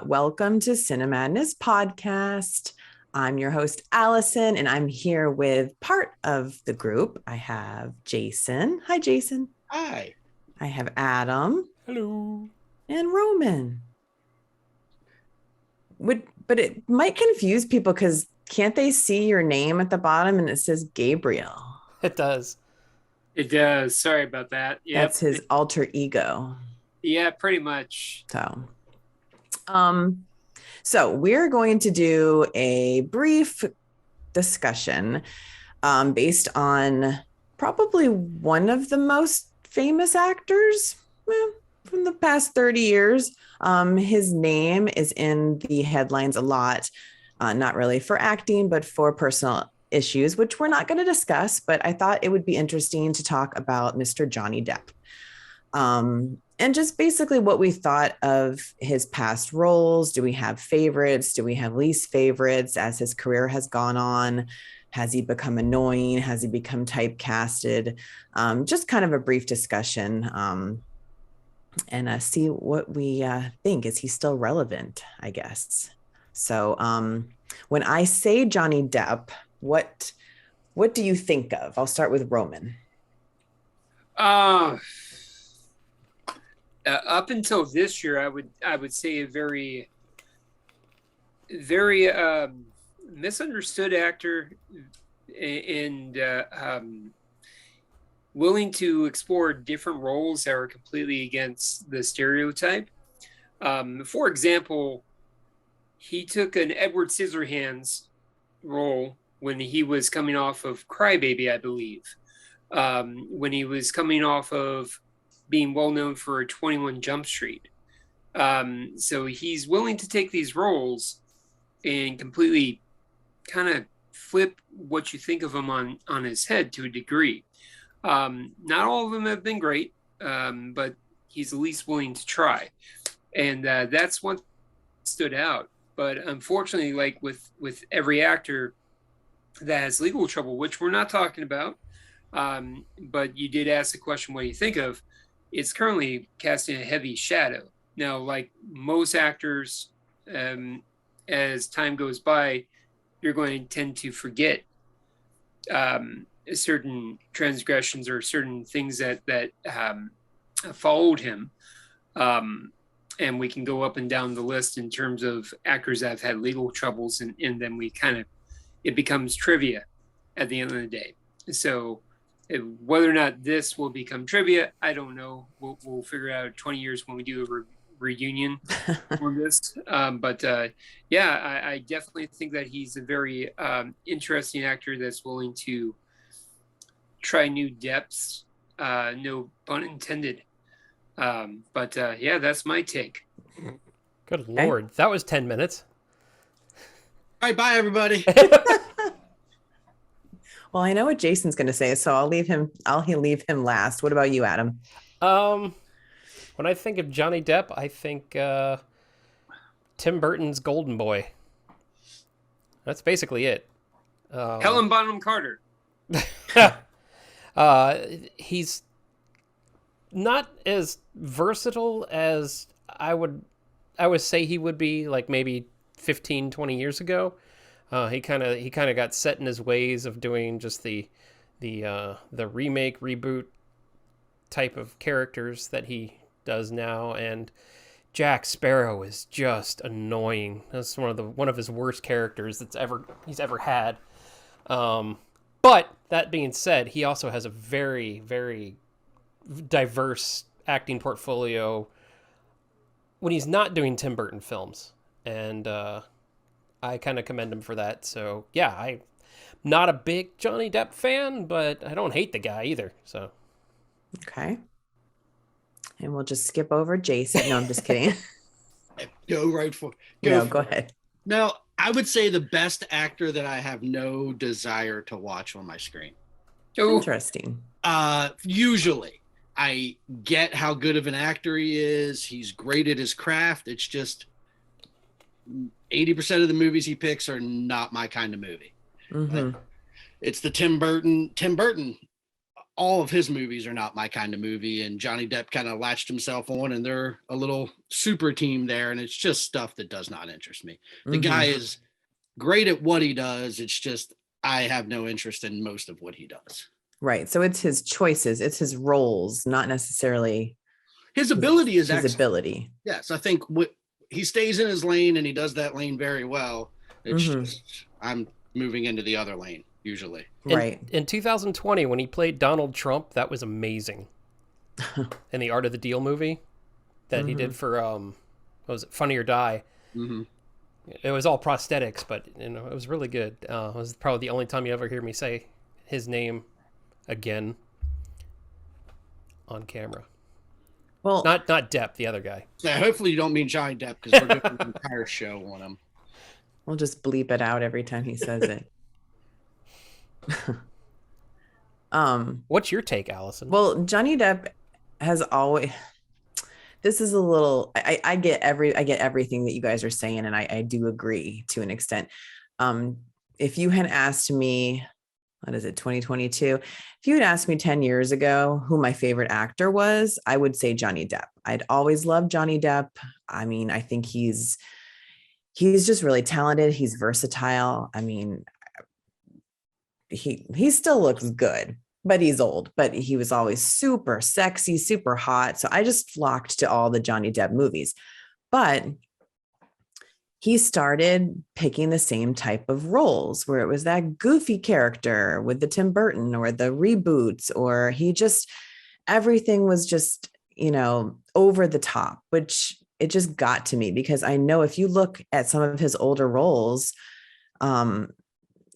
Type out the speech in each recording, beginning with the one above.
Welcome to Cinemadness podcast. I'm your host, Alison, and I'm here with part of the group. I have Jason. Hi, Jason. Hi. I have Adam. Hello. And Roman. But it might confuse people because can't they see your name at the bottom and it says Gabriel? It does. It does. Sorry about that. Yep. That's his alter ego. Yeah, pretty much. So we're going to do a brief discussion based on probably one of the most famous actors from the past 30 years. His name is in the headlines a lot, not really for acting, but for personal issues, which we're not going to discuss, but I thought it would be interesting to talk about Mr. Johnny Depp. And just basically what we thought of his past roles. Do we have favorites? Do we have least favorites as his career has gone on? Has he become annoying? Has he become typecasted? Just kind of a brief discussion and see what we think. Is he still relevant, I guess? So when I say Johnny Depp, what do you think of? I'll start with Roman. Up until this year, I would say a very, very misunderstood actor, and willing to explore different roles that are completely against the stereotype. For example, he took an Edward Scissorhands role when he was coming off of Crybaby, I believe. When he was coming off of being well known for 21 Jump Street. So he's willing to take these roles and completely kind of flip what you think of him on his head to a degree. Not all of them have been great, but he's at least willing to try. And that's what stood out. But unfortunately, like with every actor that has legal trouble, which we're not talking about, but you did ask the question, what do you think of? It's currently casting a heavy shadow. Now, like most actors, as time goes by, you're going to tend to forget certain transgressions or certain things that followed him. And we can go up and down the list in terms of actors that have had legal troubles, and then it becomes trivia at the end of the day. So whether or not this will become trivia, I don't know. We'll figure out in 20 years when we do a reunion for this. But I definitely think that he's a very interesting actor that's willing to try new depths. No pun intended. But that's my take. Good Lord. That was 10 minutes. All right, bye, everybody. Well, I know what Jason's going to say, so I'll leave him last. What about you, Adam? When I think of Johnny Depp, I think Tim Burton's Golden Boy. That's basically it. Helen Bonham Carter. He's not as versatile as I would say he would be, like maybe 15, 20 years ago. He kind of got set in his ways of doing just the remake, reboot type of characters that he does now, and Jack Sparrow is just annoying. That's one of his worst characters he's ever had. But that being said, he also has a very, very diverse acting portfolio when he's not doing Tim Burton films, and I kind of commend him for that. So yeah, I'm not a big Johnny Depp fan, but I don't hate the guy either. So okay, and we'll just skip over Jason. No, I'm just kidding. Go ahead. Now, I would say the best actor that I have no desire to watch on my screen. Interesting. Usually, I get how good of an actor he is. He's great at his craft. It's just 80% of the movies he picks are not my kind of movie. Mm-hmm. It's the Tim Burton all of his movies are not my kind of movie, and Johnny Depp kind of latched himself on, and they're a little super team there, and it's just stuff that does not interest me. The guy is great at what he does. It's just I have no interest in most of what he does. Right. So it's his choices, it's his roles, not necessarily his ability is his excellent. ability. Yes, I think he stays in his lane, and he does that lane very well. It's just I'm moving into the other lane usually. Right. In 2020, when he played Donald Trump, that was amazing. In the Art of the Deal movie that he did for what was it, Funny or Die. It was all prosthetics, but it was really good. It was probably the only time you ever hear me say his name again on camera. Well, not Depp, the other guy. Yeah, hopefully you don't mean Johnny Depp, because we're doing an entire show on him. We'll just bleep it out every time he says it. What's your take, Alison? Well, Johnny Depp has always. This is a little. I get everything that you guys are saying, and I do agree to an extent. If you had asked me, what is it, 2022? If you had asked me 10 years ago who my favorite actor was, I would say Johnny Depp. I'd always loved Johnny Depp. I mean, I think he's just really talented. He's versatile. I mean, he still looks good, but he's old, but he was always super sexy, super hot. So I just flocked to all the Johnny Depp movies. But he started picking the same type of roles where it was that goofy character with the Tim Burton or the reboots, or everything was just, over the top, which it just got to me, because I know if you look at some of his older roles,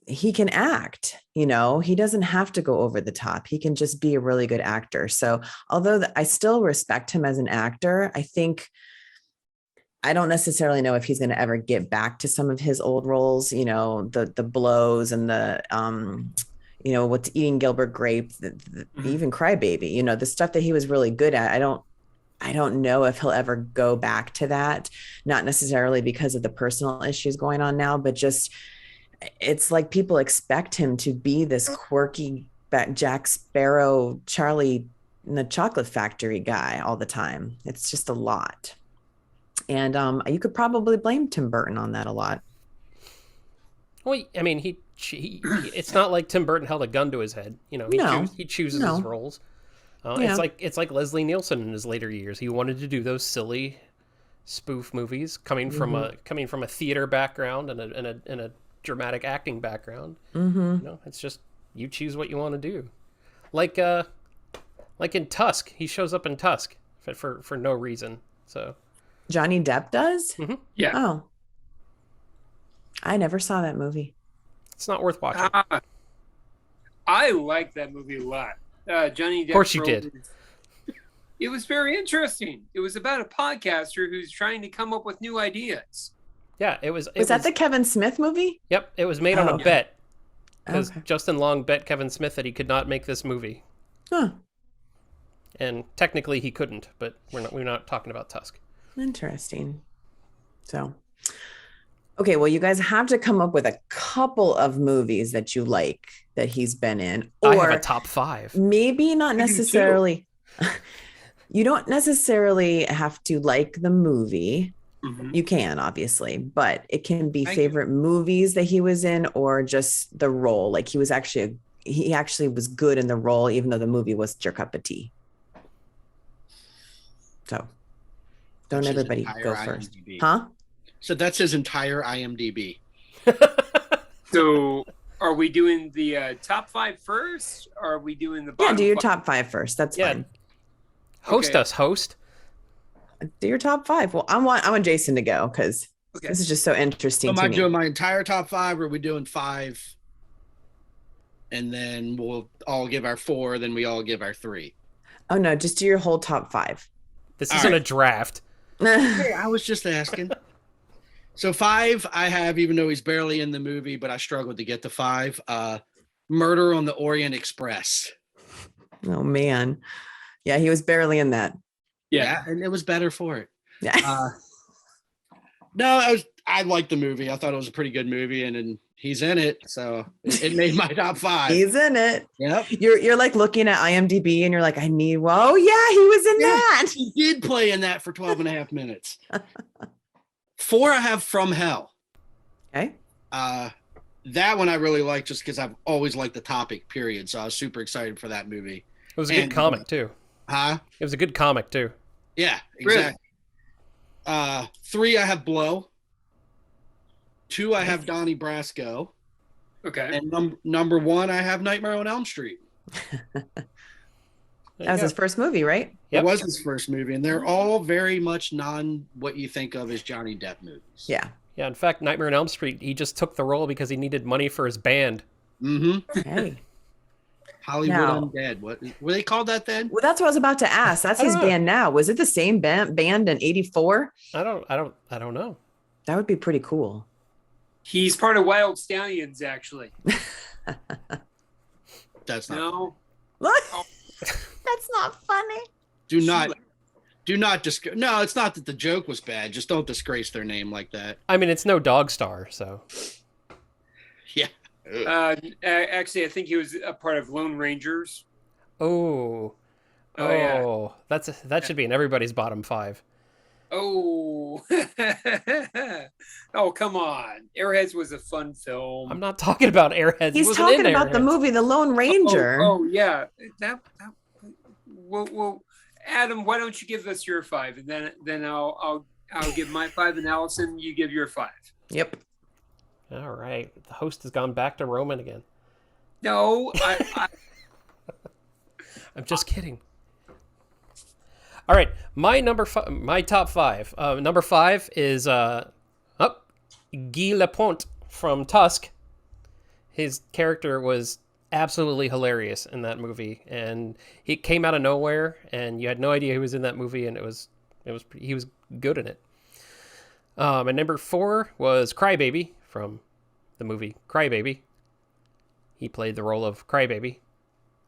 he can act, he doesn't have to go over the top. He can just be a really good actor. So although I still respect him as an actor, I don't necessarily know if he's going to ever get back to some of his old roles, the blows and the, what's Eating Gilbert Grape, even Crybaby, the stuff that he was really good at. I don't know if he'll ever go back to that, not necessarily because of the personal issues going on now, but just, it's like people expect him to be this quirky Jack Sparrow, Charlie in the Chocolate Factory guy all the time. It's just a lot. And you could probably blame Tim Burton on that a lot. Well, I mean, he it's not like Tim Burton held a gun to his head. He chooses his roles. It's like Leslie Nielsen in his later years. He wanted to do those silly spoof movies, coming from a theater background and a dramatic acting background. It's just you choose what you want to do. Like in Tusk, he shows up in Tusk for no reason. So. Johnny Depp does? Yeah. Oh. I never saw that movie. It's not worth watching. I like that movie a lot. Johnny Depp. Of course you did. It was very interesting. It was about a podcaster who's trying to come up with new ideas. Yeah, it was. Was that the Kevin Smith movie? Yep, it was made on a bet. Because Justin Long bet Kevin Smith that he could not make this movie. Huh. And technically he couldn't, but we're not talking about Tusk. Interesting. So, okay, well, you guys have to come up with a couple of movies that you like that he's been in. Or I have a top 5. Maybe not necessarily. You don't necessarily have to like the movie. You can, obviously, but it can be favorite movies that he was in, or just the role. Like he actually was good in the role, even though the movie was your cup of tea. So. Don't everybody go first. IMDb. Huh? So that's his entire IMDb. So are we doing the top 5 first? Or are we doing the bottom? Yeah, do your top 5 first. That's fine. Host us, host. Do your top 5. Well, I want Jason to go, because this is just so interesting. So am I doing my entire top 5, or are we doing 5? And then we'll all give our 4, then we all give our 3. Oh, no, just do your whole top 5. This isn't a draft. Hey, I was just asking. So 5 I have, even though he's barely in the movie, but I struggled to get to 5. Murder on the Orient Express. Oh man. Yeah, he was barely in that. Yeah, and it was better for it. Yeah. No, I liked the movie. I thought it was a pretty good movie, and he's in it, so it made my top 5. He's in it. Yep. You're like looking at IMDb and you're like, I need. Oh yeah, he was in that. He did play in that for 12 and a half minutes. 4, I have From Hell. Okay. That one I really like just because I've always liked the topic. Period. So I was super excited for that movie. It was a good comic too. Huh? It was a good comic too. Yeah, exactly. 3, I have Blow. 2, I have Donnie Brasco. Okay. And number 1, I have Nightmare on Elm Street. That was his first movie, right? Yep. It was his first movie, and they're all very much what you think of as Johnny Depp movies. Yeah. Yeah, in fact, Nightmare on Elm Street, he just took the role because he needed money for his band. Mm-hmm. Hey. Hollywood Now, Undead. What were they called that then? Well, that's what I was about to ask. That's his band now. Was it the same band in '84? I don't know. That would be pretty cool. He's part of Wild Stallions, actually. That's not. No. Look, Oh. that's not funny. Do not No, it's not that the joke was bad. Just don't disgrace their name like that. I mean, it's no Dog Star, so. Yeah. Actually, I think he was a part of Lone Rangers. Oh. Yeah. That should be in everybody's bottom 5. Oh. Oh, come on. Airheads was a fun film. I'm not talking about Airheads. He's talking about the movie The Lone Ranger. Oh yeah. Well, Adam, why don't you give us your 5, and then I'll give my 5, and Alison, you give your 5. Yep. All right. The host has gone back to Roman again. No, I'm just kidding. All right, my top 5. Number 5 is Guy Lapointe from Tusk. His character was absolutely hilarious in that movie, and he came out of nowhere, and you had no idea he was in that movie, and he was good in it. And number 4 was Crybaby from the movie Crybaby. He played the role of Crybaby.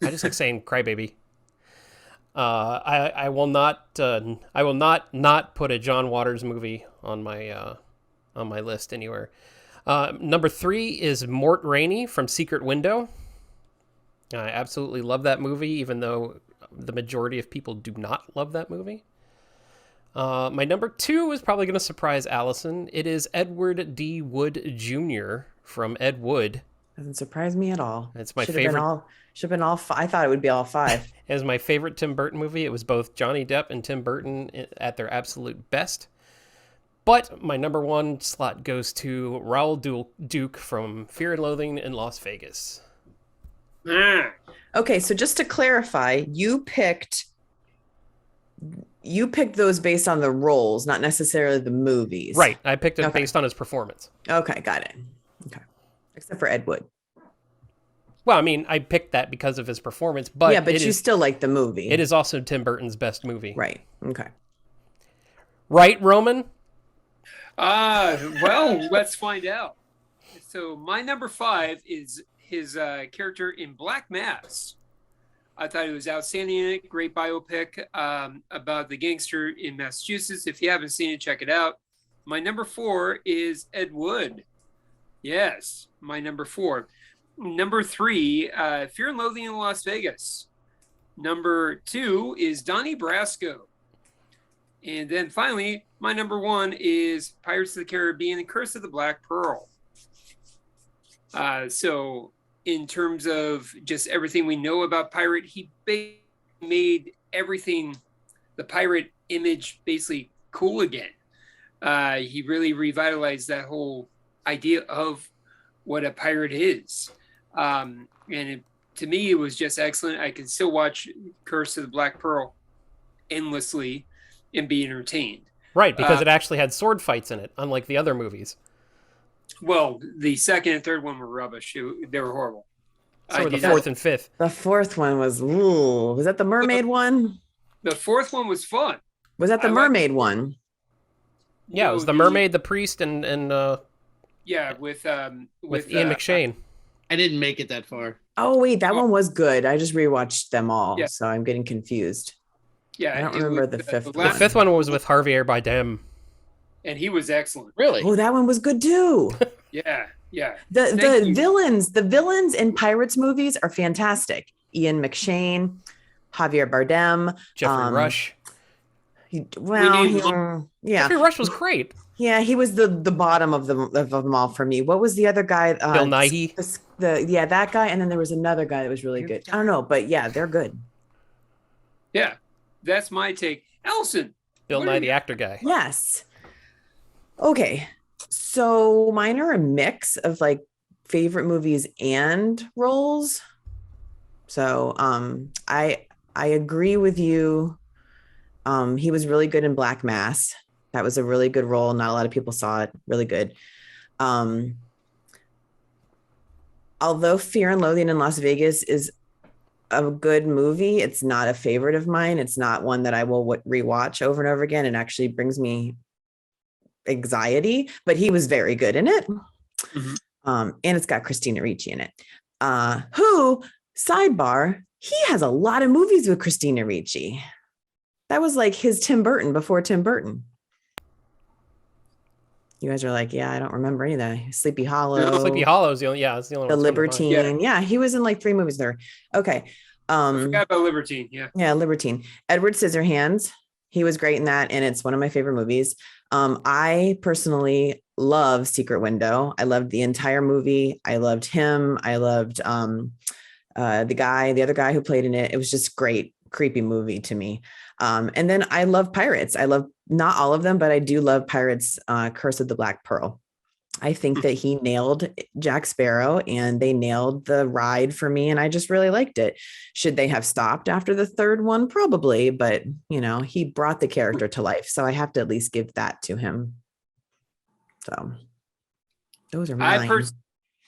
I just like saying Crybaby. I will not put a John Waters movie on my list anywhere. Number 3 is Mort Rainey from Secret Window. I absolutely love that movie, even though the majority of people do not love that movie. My number 2 is probably going to surprise Alison. It is Edward D. Wood Jr. from Ed Wood. Doesn't surprise me at all. It's my favorite. favorite. Should have been all. I thought it would be all 5. It was my favorite Tim Burton movie. It was both Johnny Depp and Tim Burton at their absolute best. But my number 1 slot goes to Raoul Duke from Fear and Loathing in Las Vegas. Okay, so just to clarify, you picked those based on the roles, not necessarily the movies. Right. I picked it based on his performance. Okay, got it. Okay. Except for Ed Wood. Well, I mean, I picked that because of his performance, but yeah, but you still like the movie. It is also Tim Burton's best movie. Right. Okay. Right, Roman? Well, let's find out. So my number 5 is his character in Black Mass. I thought it was outstanding in it. Great biopic about the gangster in Massachusetts. If you haven't seen it, check it out. My number 4 is Ed Wood. Yes, my number 4. Number 3, Fear and Loathing in Las Vegas. Number 2 is Donnie Brasco. And then finally, my number 1 is Pirates of the Caribbean and Curse of the Black Pearl. So in terms of just everything we know about pirate, he made everything, the pirate image, basically cool again. He really revitalized that whole idea of what a pirate is. To me, it was just excellent. I can still watch Curse of the Black Pearl endlessly and be entertained. Right, because it actually had sword fights in it, unlike the other movies. Well, the second and third one were rubbish. They were horrible. So were the fourth and fifth. The fourth one was, was that the mermaid one? The fourth one was fun. Was that the mermaid one? Yeah, it was the mermaid, the priest, and yeah, with Ian McShane. I didn't make it that far. Oh wait, that one was good. I just rewatched them all, Yeah. so I'm getting confused. Yeah, I don't remember the fifth The one. fifth one was with Javier Bardem. and he was excellent. Really? Oh, that one was good too. Yeah, yeah. The villains in Pirates movies are fantastic. Ian McShane, Javier Bardem, Jeffrey Rush. Jeffrey Rush was great. Yeah, he was the bottom of them all for me. What was the other guy? Bill Nighy. That guy, and then there was another guy that was really good. I don't know, but yeah, they're good. Yeah, that's my take. Alison. Bill Nighy, the actor guy. Yes. Okay, so mine are a mix of like favorite movies and roles. So I agree with you. He was really good in Black Mass. That was a really good role. Not a lot of people saw it. Really good. Although Fear and Loathing in Las Vegas is a good movie, it's not a favorite of mine. It's not one that I will rewatch over and over again. It actually brings me anxiety, but he was very good in it. Mm-hmm. And it's got Christina Ricci in it. Who, sidebar, he has a lot of movies with Christina Ricci. That was like his Tim Burton before Tim Burton. You guys are like, yeah, I don't remember any of that. Sleepy Hollow. Sleepy Hollow is the only, it's the only one. The Libertine. Yeah, he was in like 3 movies there. Okay. I forgot about Libertine. Yeah. Yeah, Libertine. Edward Scissorhands. He was great in that, and it's one of my favorite movies. I personally love Secret Window. I loved the entire movie. I loved him. I loved the other guy who played in it. It was just great, creepy movie to me. And then I love Pirates. I love not all of them, but I do love Pirates, Curse of the Black Pearl. I think that he nailed Jack Sparrow and they nailed the ride for me. And I just really liked it. Should they have stopped after the third one? Probably, but he brought the character to life. So I have to at least give that to him. So those are mine.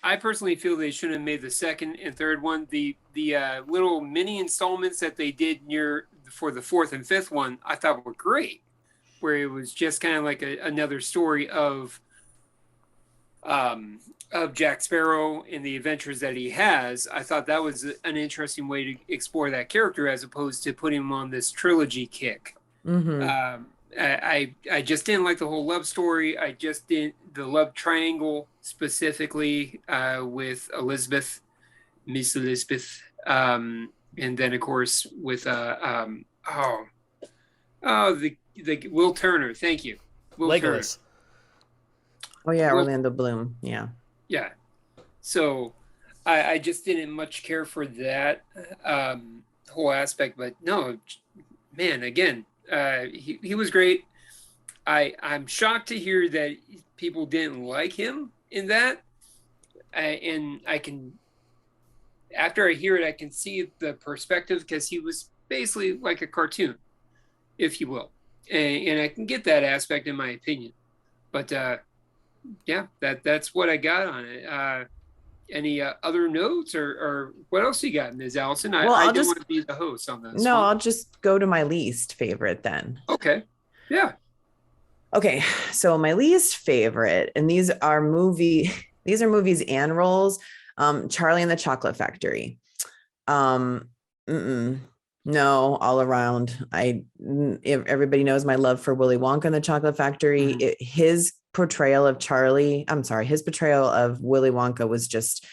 I personally feel they should have made the second and third one. The little mini installments that they did for the fourth and fifth one, I thought were great, where it was just kind of like another story of Jack Sparrow and the adventures that he has. I thought that was an interesting way to explore that character as opposed to putting him on this trilogy kick. Mm-hmm. I just didn't like the whole love story. I just didn't the love triangle specifically with Miss Elizabeth, and then of course with the Will Turner. Thank you, Will Legolas. Turner. Oh yeah, Orlando Bloom. Yeah. Yeah. So I just didn't much care for that whole aspect, but no, man, again, he was great. I'm shocked to hear that people didn't like him in that. And I can, after I hear it, I can see the perspective because he was basically like a cartoon, if you will. And I can get that aspect in my opinion. But yeah, that's what I got on it. Any other notes or what else you got, Ms. Allison? I don't want to be the host on this. No, I'll just go to my least favorite then. Okay. Yeah. Okay, so my least favorite, and these are movies and roles. Charlie and the Chocolate Factory. No, all around. Everybody knows my love for Willy Wonka and the Chocolate Factory. Mm-hmm. His portrayal of Willy Wonka was just,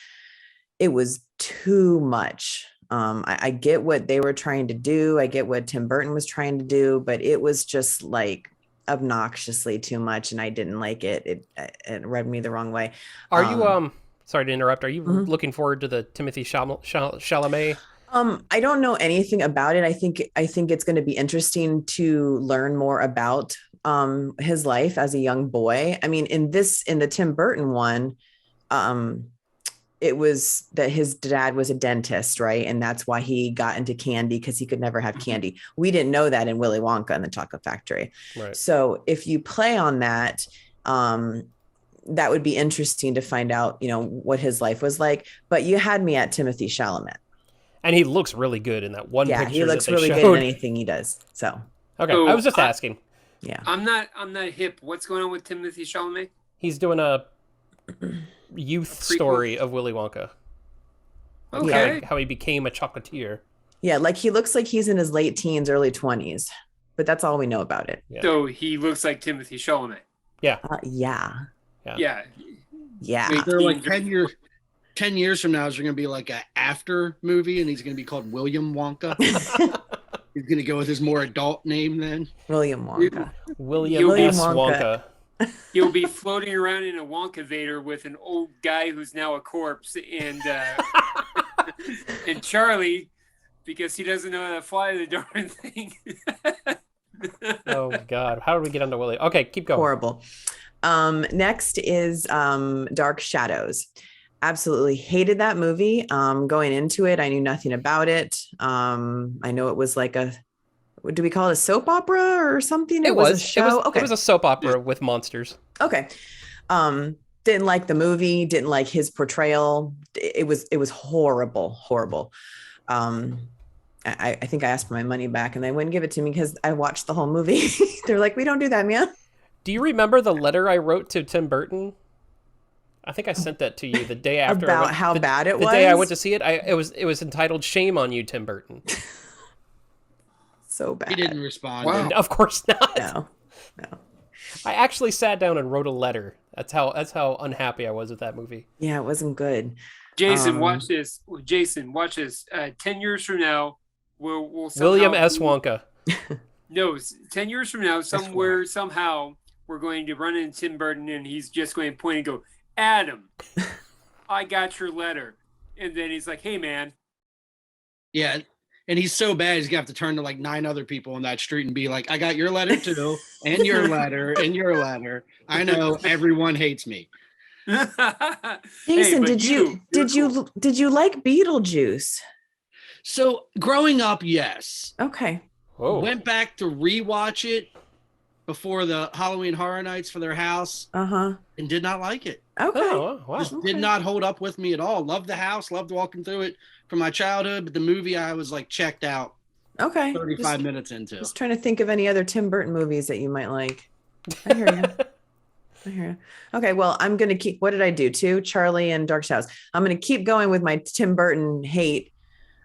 it was too much. I get what they were trying to do. I get what Tim Burton was trying to do, but it was just like obnoxiously too much, and I didn't like it. It rubbed me the wrong way. Are you sorry to interrupt? Are you looking forward to the Timothée Chalamet? I don't know anything about it. I think it's going to be interesting to learn more about his life as a young boy. I mean, in the Tim Burton one, it was that his dad was a dentist, right? And that's why he got into candy, because he could never have candy. We didn't know that in Willy Wonka and the Chocolate Factory. Right. So if you play on that, that would be interesting to find out, what his life was like. But you had me at Timothée Chalamet. And he looks really good in that one picture. Yeah, he looks really good in anything he does. So okay, I was just asking. Yeah, I'm not hip. What's going on with Timothée Chalamet? He's doing a youth story of Willy Wonka. Okay, how he became a chocolatier. Yeah, like he looks like he's in his late teens, early 20s, but that's all we know about it. Yeah. So he looks like Timothée Chalamet. Yeah. Yeah. Yeah. Yeah. Wait, They're like 10 years from now, is there going to be like a after movie, and he's going to be called William Wonka? He's going to go with his more adult name then. William Wonka. William William S. Wonka. Wonka. He'll be floating around in a Wonka Vader with an old guy who's now a corpse, and and Charlie, because he doesn't know how to fly the darn thing. Oh God, how did we get onto Willie? Okay, keep going. Horrible. Next is Dark Shadows. Absolutely hated that movie. Going into it, I knew nothing about it. I know it was like do we call it a soap opera or something? It was a show. It was a soap opera with monsters. Okay. Didn't like the movie. Didn't like his portrayal. It was horrible. I think I asked for my money back and they wouldn't give it to me because I watched the whole movie. They're like, we don't do that, man. Do you remember the letter I wrote to Tim Burton? I think I sent that to you the day after. About how bad it was? The day I went to see it, it was entitled "Shame on You, Tim Burton." So bad. He didn't respond. Wow. Of course not. No. I actually sat down and wrote a letter. That's how unhappy I was with that movie. Yeah, it wasn't good. Jason, watch this. Jason, watch this. 10 years from now, we'll somehow, William S. Wonka. No, 10 years from now, somehow, we're going to run into Tim Burton, and he's just going to point and go, Adam, I got your letter. And then he's like, hey, man. Yeah. And he's so bad, he's going to have to turn to like 9 other people in that street and be like, I got your letter too, and your letter, and your letter. I know everyone hates me. Jason, Hey, did you like Beetlejuice? So growing up, yes. Okay. Whoa. Went back to rewatch it before the Halloween Horror Nights for their house and did not like it. Okay. Oh, wow. Just did not hold up with me at all. Loved the house, loved walking through it from my childhood, but the movie I was like checked out Okay. 35 minutes into. Just trying to think of any other Tim Burton movies that you might like. I hear you. Okay, well, I'm going to keep, what did I do? 2, Charlie and Dark Shadows. I'm going to keep going with my Tim Burton hate.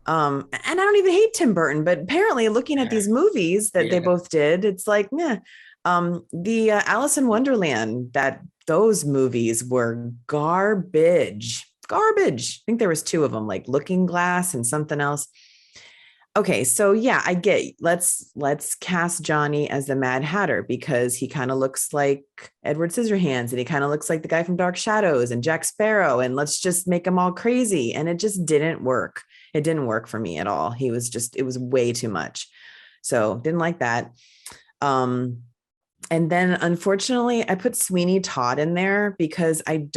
And I don't even hate Tim Burton, but apparently looking at these movies that they both did, it's like, meh. The Alice in Wonderland, those movies were garbage. I think there was 2 of them, like Looking Glass and something else. Okay, so yeah, I get, let's cast Johnny as the Mad Hatter because he kind of looks like Edward Scissorhands and he kind of looks like the guy from Dark Shadows and Jack Sparrow, and let's just make them all crazy. And it just didn't work. It didn't work for me at all. It was way too much. So didn't like that. And then unfortunately I put Sweeney Todd in there because I'm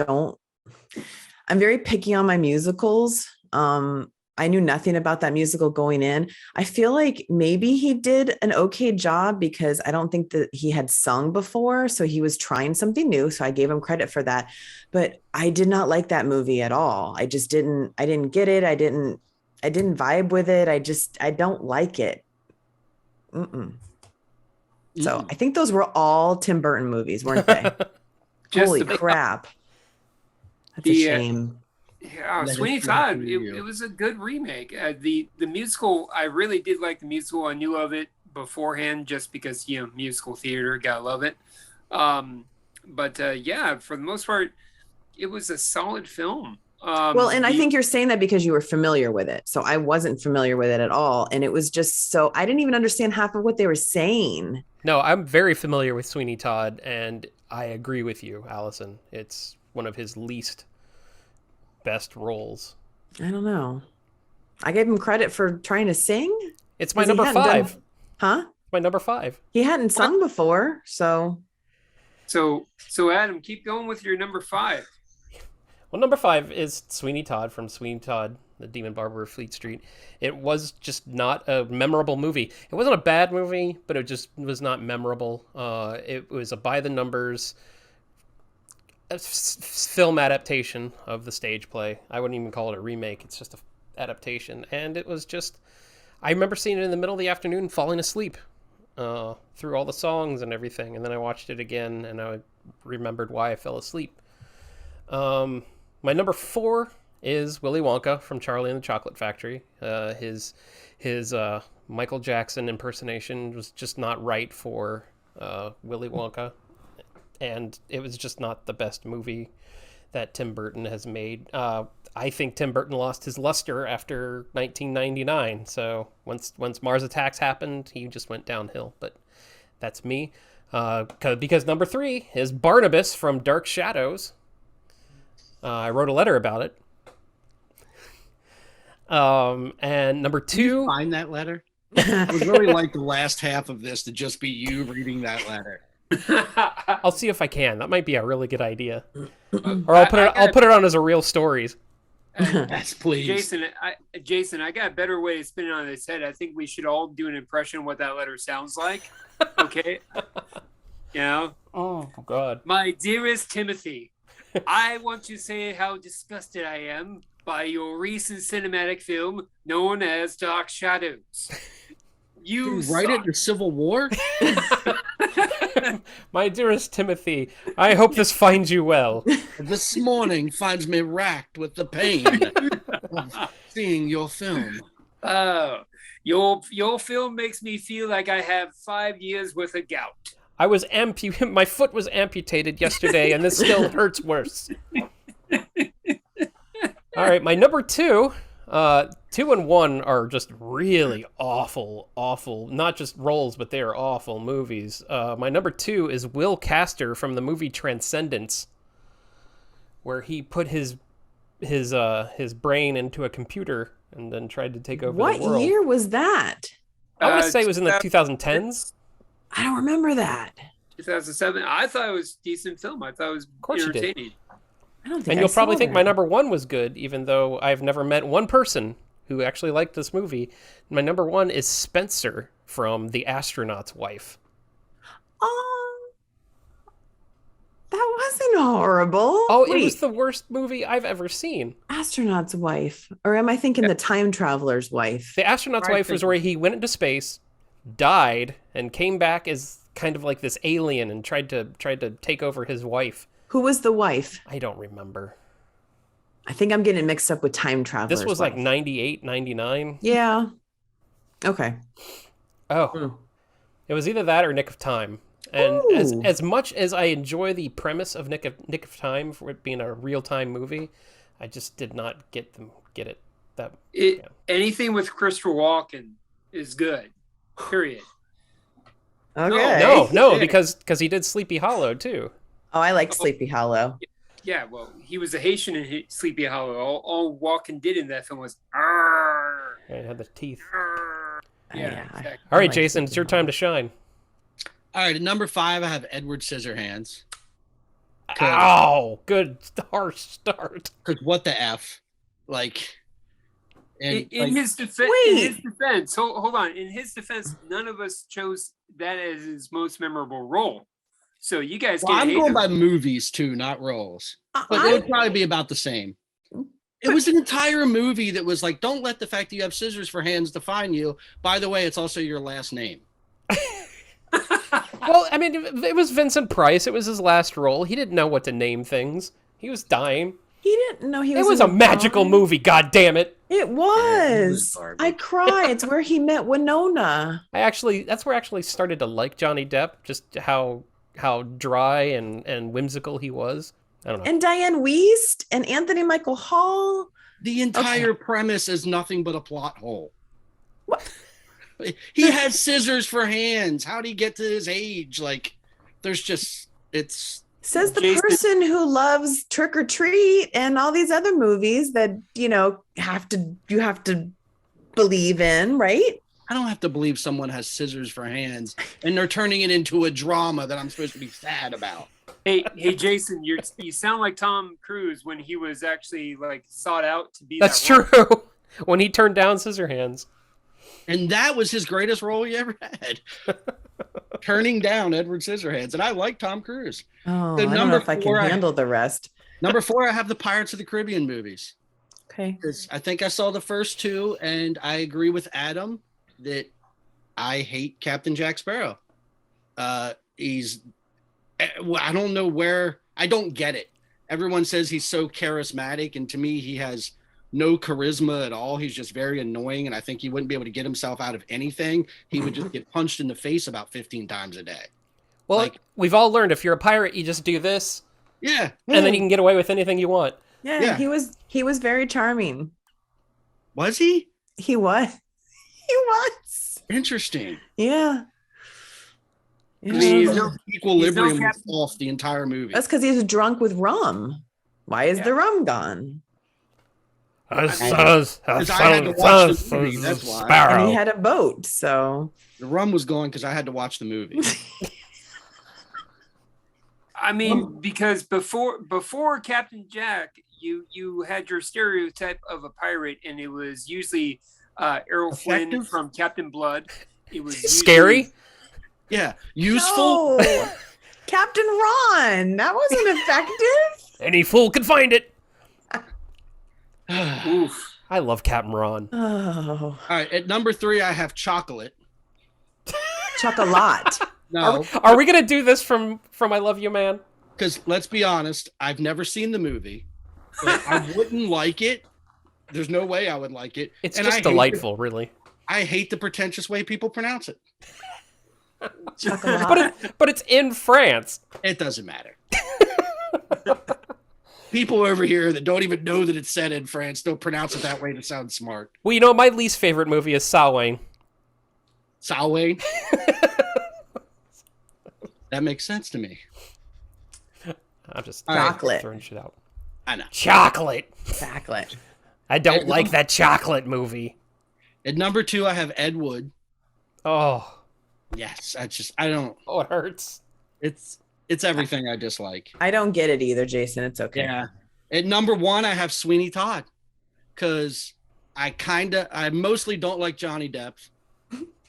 very picky on my musicals. I knew nothing about that musical going in. I feel like maybe he did an okay job because I don't think that he had sung before. So he was trying something new. So I gave him credit for that. But I did not like that movie at all. I didn't get it. I didn't vibe with it. I don't like it. So I think those were all Tim Burton movies, weren't they? Holy crap. That's a shame. Yeah, Sweeney Todd. It was a good remake. The musical, I really did like the musical. I knew of it beforehand just because musical theater, gotta love it. But yeah, for the most part, it was a solid film. Well, and I think you're saying that because you were familiar with it. So I wasn't familiar with it at all, and it was just so I didn't even understand half of what they were saying. No, I'm very familiar with Sweeney Todd, and I agree with you, Alison. It's one of his least best roles. I don't know. I gave him credit for trying to sing. It's my number 5. Huh? My number 5. He hadn't sung before, so. So Adam, keep going with your number 5. Well, number 5 is Sweeney Todd from Sweeney Todd, the Demon Barber of Fleet Street. It was just not a memorable movie. It wasn't a bad movie, but it just was not memorable. It was a by-the-numbers film adaptation of the stage play. I wouldn't even call it a remake. It's just an adaptation. And it was just... I remember seeing it in the middle of the afternoon and falling asleep through all the songs and everything. And then I watched it again, and I remembered why I fell asleep. My number 4 is Willy Wonka from Charlie and the Chocolate Factory. His Michael Jackson impersonation was just not right for Willy Wonka. and it was just not the best movie that Tim Burton has made. I think Tim Burton lost his luster after 1999. So once Mars Attacks happened, he just went downhill. But that's me. Because number 3 is Barnabas from Dark Shadows. I wrote a letter about it. And number 2. Did you find that letter? I would really like the last half of this to just be you reading that letter. I'll see if I can. That might be a really good idea. Or I'll put it on as a real stories. Yes, please. Jason, I got a better way to spin it on his head. I think we should all do an impression of what that letter sounds like. Okay? You know? Oh, God. My dearest Timothy, I want to say how disgusted I am by your recent cinematic film known as Dark Shadows. You write it in the Civil War? My dearest Timothy, I hope this finds you well. This morning finds me racked with the pain of seeing your film. Your film makes me feel like I have 5 years worth of gout. My foot was amputated yesterday, and this still hurts worse. All right, my number 2. 2 and 1 are just really awful, not just roles, but they are awful movies. My number 2 is Will Castor from the movie Transcendence, where he put his brain into a computer and then tried to take over the world. What year was that? I want to say it was in the 2010s. I don't remember that. 2007. I thought it was a decent film. I thought it was entertaining. I don't think And you'll probably think my number 1 was good, even though I've never met one person who actually liked this movie. My number 1 is Spencer from The Astronaut's Wife. That wasn't horrible. Oh, Wait, it was the worst movie I've ever seen. Astronaut's Wife. Or am I thinking The Time Traveler's Wife? The Astronaut's Wife was where he went into space, died, and came back as kind of like this alien and tried to take over his wife. Who was the wife? I don't remember. I think I'm getting mixed up with Time Traveler's This was Wife. like 98, 99. Yeah. Okay. Oh. It was either that or Nick of Time. And as much as I enjoy the premise of Nick of Time for it being a real-time movie, I just did not get it. Anything with Christopher Walken is good. Period. Okay. No, because he did Sleepy Hollow too. Oh, I like Sleepy Hollow. Yeah, well, he was a Haitian in Sleepy Hollow. All Walken did in that film was "Arr." Yeah, he had the teeth. Yeah. Exactly. All right, Jason, it's your time to shine. All right, at number 5, I have Edward Scissorhands. Oh, good harsh start. Because what the F? Like... In his defense, hold on. In his defense, none of us chose that as his most memorable role. So you guys I'm going by movies too, not roles. But it would probably be about the same. It was an entire movie that was like, don't let the fact that you have scissors for hands define you. By the way, it's also your last name. Well, I mean, it was Vincent Price. It was his last role. He didn't know what to name things. He was dying. He didn't know he was. It was a magical movie. God damn it! It was. I cried. It's where he met Winona. That's where I actually started to like Johnny Depp. Just how dry and whimsical he was. I don't know. And Diane Wiest and Anthony Michael Hall. The entire premise is nothing but a plot hole. What? He has scissors for hands. How'd he get to his age? Like, there's just Says the person who loves Trick or Treat and all these other movies that, you have to believe in, right? I don't have to believe someone has scissors for hands and they're turning it into a drama that I'm supposed to be sad about. Hey, Jason, you sound like Tom Cruise when he was actually like sought out to be. That's true. When he turned down Scissorhands. And that was his greatest role he ever had. Turning down Edward Scissorhands. And I like Tom Cruise. Oh, I don't know if I can handle the rest. Number 4, I have the Pirates of the Caribbean movies. Okay. I think I saw the first 2, and I agree with Adam that I hate Captain Jack Sparrow. I don't know where, I don't get it. Everyone says he's so charismatic, and to me, he has no charisma at all. He's just very annoying, and I think he wouldn't be able to get himself out of anything. He would just get punched in the face about 15 times a day. Well, Like- we've all learned if you're a pirate, you just do this, Yeah. and then you can get away with anything you want. Yeah, Yeah. he was very charming. Was he? He was. He was. Interesting. Yeah. I mean, he's no- Equilibrium he's no was off the entire movie. That's because he's drunk with rum. Why is the rum gone? Because I had to watch the movie, that's why. And he had a boat, so The rum was gone because I had to watch the movie. I mean, because before Captain Jack, you had your stereotype of a pirate, and it was usually Errol Flynn Effective? from Captain Blood. It was usually, Scary. Yeah. Useful. No. Captain Ron. That wasn't effective. Any fool could find it. Oof. I love Captain Ron. Oh, All right. At number 3, I have chocolate. chocolate. No, Are we gonna do this from I Love You, Man? because let's be honest, I've never seen the movie, but I wouldn't like it. There's no way I would like it. It's And just delightful, really. I hate the pretentious way people pronounce it. Chocolate. But it's in France. It doesn't matter. People over here that don't even know that it's said in France don't pronounce it that way to sound smart. Well, you know, my least favorite movie is Samhain. Samhain. That makes sense to me. I'm just Chocolate. throwing shit out. I know. Chocolate. Chocolate. I don't like that chocolate movie. At number 2, I have Ed Wood. Oh, Yes, I don't. it hurts. It's everything I dislike. I don't get it either, Jason. It's okay. Yeah. At number 1, I have Sweeney Todd, because I mostly don't like Johnny Depp.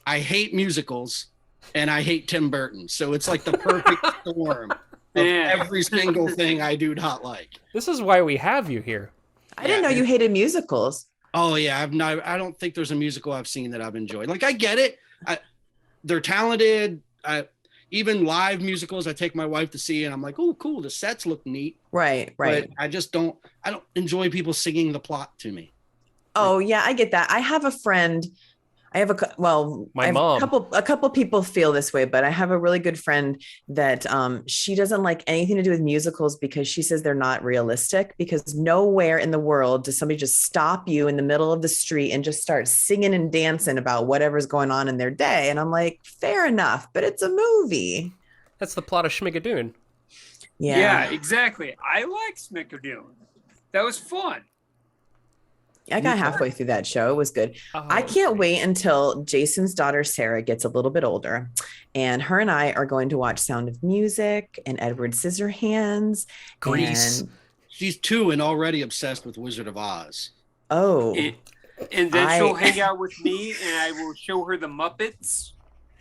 I hate musicals, and I hate Tim Burton. So it's like the perfect storm of every single thing I do not like. This is why we have you here. I didn't know you hated musicals. Oh yeah, I don't think there's a musical I've seen that I've enjoyed. Like I get it. They're talented. Even live musicals, I take my wife to see, and I'm like, oh, cool. The sets look neat. Right. But I don't enjoy people singing the plot to me. Oh yeah, I get that. I have a friend. Mom. A couple people feel this way, but I have a really good friend that she doesn't like anything to do with musicals because she says they're not realistic, because nowhere in the world does somebody just stop you in the middle of the street and just start singing and dancing about whatever's going on in their day. And I'm like, fair enough, but it's a movie. That's the plot of Schmigadoon. Yeah, exactly. I like Schmigadoon. That was fun. I got halfway through that show. It was good. Oh, I can't wait until Jason's daughter, Sarah, gets a little bit older, and her and I are going to watch Sound of Music and Edward Scissorhands. Grease. She's 2 and already obsessed with Wizard of Oz. Oh, And then she'll hang out with me, and I will show her the Muppets.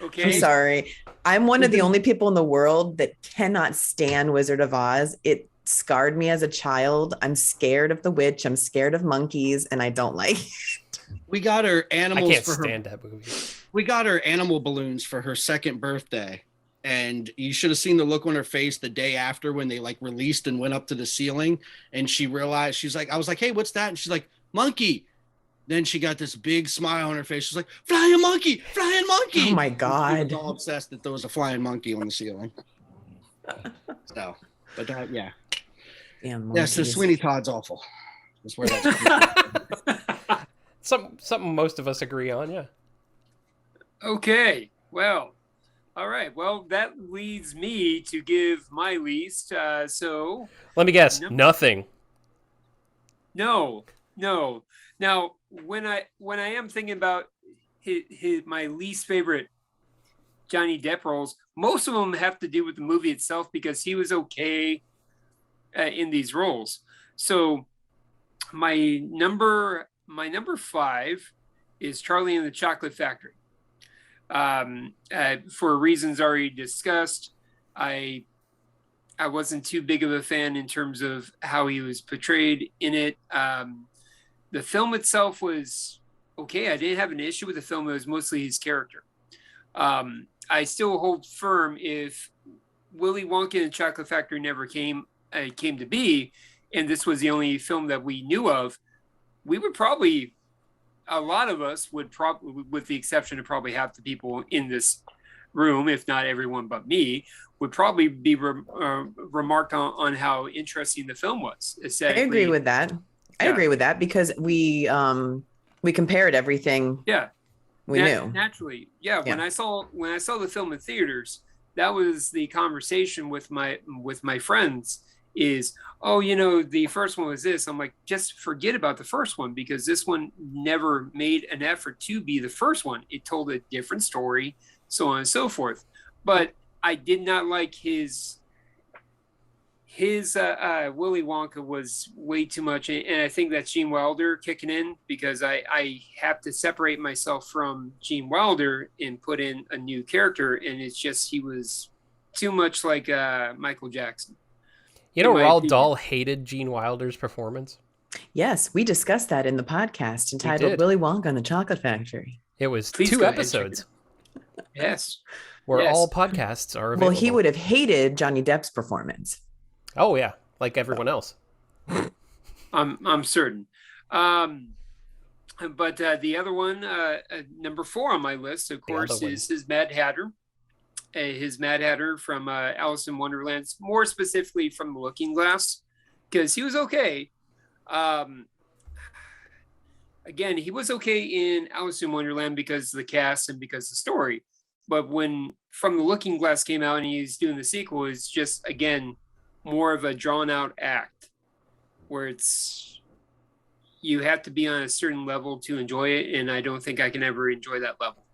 Okay. I'm sorry. I'm one of the only people in the world that cannot stand Wizard of Oz. It scarred me as a child. I'm scared of the witch. I'm scared of monkeys, and I don't like it. We got her animals I can't for stand that movie. We got her animal balloons for her 2nd birthday. And you should have seen the look on her face the day after when they like released and went up to the ceiling. And she realized, I was like, hey, what's that? And she's like, monkey. Then she got this big smile on her face. She's like, flying monkey, flying monkey. Oh my God. She was all obsessed that there was a flying monkey on the ceiling. So, but that, yeah. Damn Yeah, so monkeys. Sweeney Todd's awful. That's where that's Something most of us agree on, yeah. Okay. Well, all right. Well, that leads me to give my least. So Let me guess. No. Nothing. no. Now, when I am thinking about my least favorite Johnny Depp roles, most of them have to do with the movie itself because he was okay in these roles. So my number 5 is Charlie and the Chocolate Factory. For reasons already discussed, I wasn't too big of a fan in terms of how he was portrayed in it. The film itself was okay. I didn't have an issue with the film. It was mostly his character. I still hold firm if Willy Wonka and the Chocolate Factory never came to be, and this was the only film that we knew of, we would probably, a lot of us would probably, with the exception of probably half the people in this room, if not everyone but me, would probably be remarked on how interesting the film was aesthetically. I agree with that. I agree with that because we compared everything. Yeah, we knew naturally. Yeah, when I saw the film in theaters, that was the conversation with my friends. Is, oh, the first one was this. I'm like, just forget about the first one because this one never made an effort to be the first one. It told a different story, so on and so forth. But I did not like his Willy Wonka was way too much, and I think that's Gene Wilder kicking in because I have to separate myself from Gene Wilder and put in a new character, and it's just he was too much like Michael Jackson. Roald Dahl hated Gene Wilder's performance. Yes, we discussed that in the podcast entitled Willy Wonka and the Chocolate Factory. It was 2 episodes. Yes. Where all podcasts are available. Well, he would have hated Johnny Depp's performance. Oh yeah, like everyone else. I'm certain. But the other one, number 4 on my list, of course, is his Mad Hatter. His Mad Hatter from Alice in Wonderland, more specifically from The Looking Glass, because he was okay. Again, he was okay in Alice in Wonderland because of the cast and because of the story. But when From the Looking Glass came out and he's doing the sequel, it's just, again, more of a drawn out act where you have to be on a certain level to enjoy it. And I don't think I can ever enjoy that level.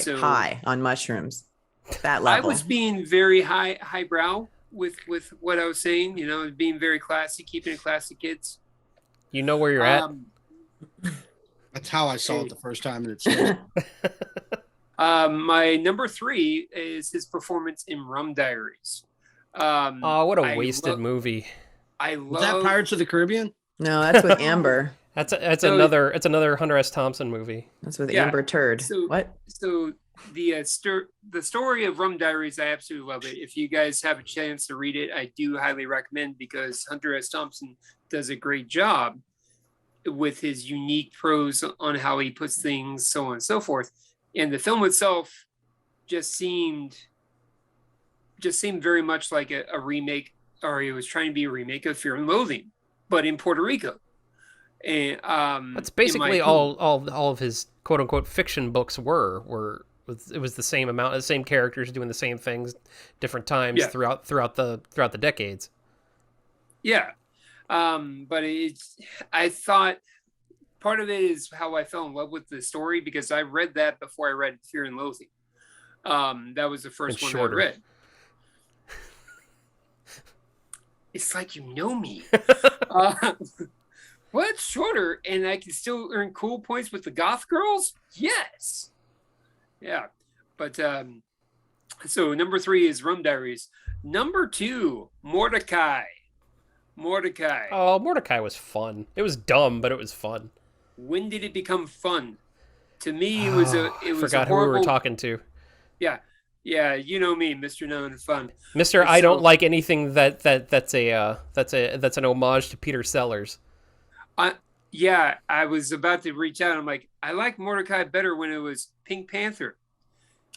So high on mushrooms, that level. I was being very highbrow with what I was saying, being very classy, keeping it classy, kids. You know where you're at. That's how I saw it the first time, and it's my number 3 is his performance in Rum Diaries. What a wasted movie. Was that Pirates of the Caribbean? No, that's with Amber. It's another Hunter S. Thompson movie. That's with Amber Turd. What? So the story of Rum Diaries, I absolutely love it. If you guys have a chance to read it, I do highly recommend because Hunter S. Thompson does a great job with his unique prose on how he puts things, so on and so forth. And the film itself just seemed very much like a remake, or it was trying to be a remake of Fear and Loathing, but in Puerto Rico. And that's basically all of his quote unquote fiction books were it was the same amount, the same characters doing the same things, different times throughout the decades. Yeah, but I thought part of it is how I fell in love with the story because I read that before I read Fear and Loathing. That was the first one I read. It's like you know me. What? Shorter, and I can still earn cool points with the goth girls? Yes. Yeah. But so number 3 is Rum Diaries. Number 2, Mordecai. Oh, Mordecai was fun. It was dumb, but it was fun. When did it become fun? To me, it was forgot who we were talking to. Yeah. Yeah, you know me, Mr. Known Fun. Mr. I don't like anything that's an homage to Peter Sellers. I was about to reach out. I'm like, I like Mordecai better when it was Pink Panther.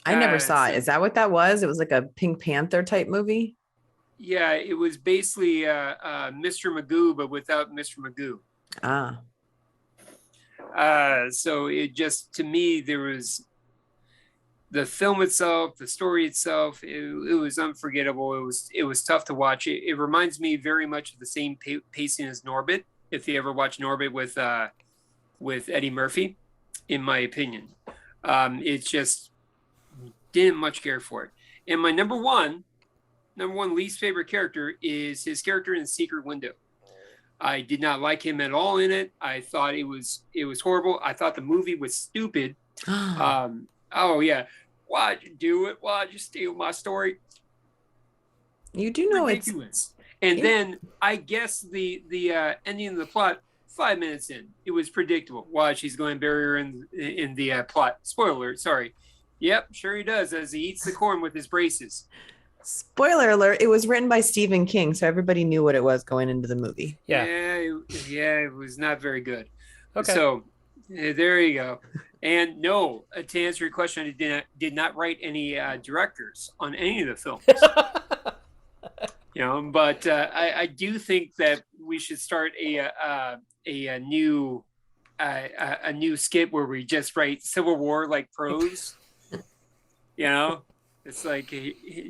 I never saw it. Is that what that was? It was like a Pink Panther type movie? Yeah, it was basically Mr. Magoo, but without Mr. Magoo. So it just, to me, there was the film itself, the story itself, it was unforgettable. It was tough to watch. It reminds me very much of the same pacing as Norbit. If you ever watch Norbit with Eddie Murphy, in my opinion, it's just didn't much care for it. And my number one least favorite character is his character in Secret Window. I did not like him at all in it. I thought it was horrible. I thought the movie was stupid. Oh yeah, why'd you do it? Why'd you steal my story? You do know ridiculous. And then I guess the ending of the plot 5 minutes in, it was predictable. Watch, he's going to bury her in the plot. Spoiler alert, sorry. Yep, sure he does, as he eats the corn with his braces. Spoiler alert, it was written by Stephen King, so everybody knew what it was going into the movie. Yeah, it was not very good. Okay. So there you go. And no, to answer your question, I did not write any directors on any of the films. But I do think that we should start a new skit where we just write Civil War like prose. It's like,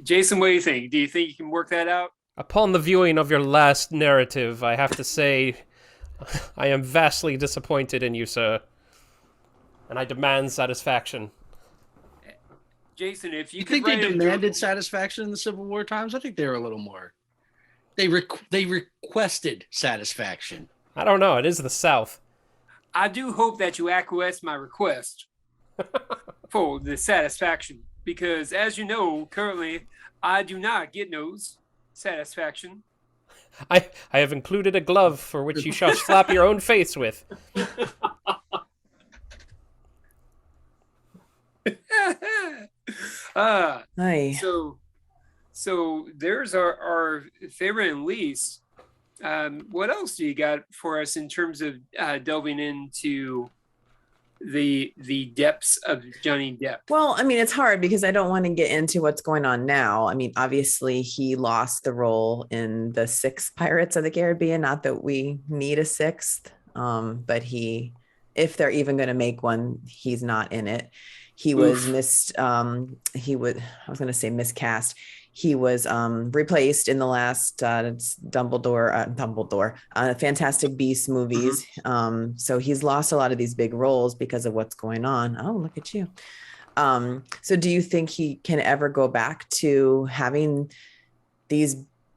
Jason, what do you think? Do you think you can work that out? Upon the viewing of your last narrative, I have to say, I am vastly disappointed in you, sir, and I demand satisfaction. Jason, if you think they demanded satisfaction in the Civil War times, I think they were a little more. They requested satisfaction. I don't know. It is the South. I do hope that you acquiesce my request for the satisfaction, because as you know, currently I do not get no satisfaction. I have included a glove for which you shall slap your own face with. Hi. So there's our favorite and least. What else do you got for us in terms of delving into the depths of Johnny Depp? Well, I mean, it's hard because I don't want to get into what's going on now. I mean, obviously he lost the role in the 6th Pirates of the Caribbean. Not that we need a 6th, but if they're even going to make one, he's not in it. He was miscast. He was replaced in the last Dumbledore, Fantastic Beasts movies. So he's lost a lot of these big roles because of what's going on. Oh, look at you. So do you think he can ever go back to having these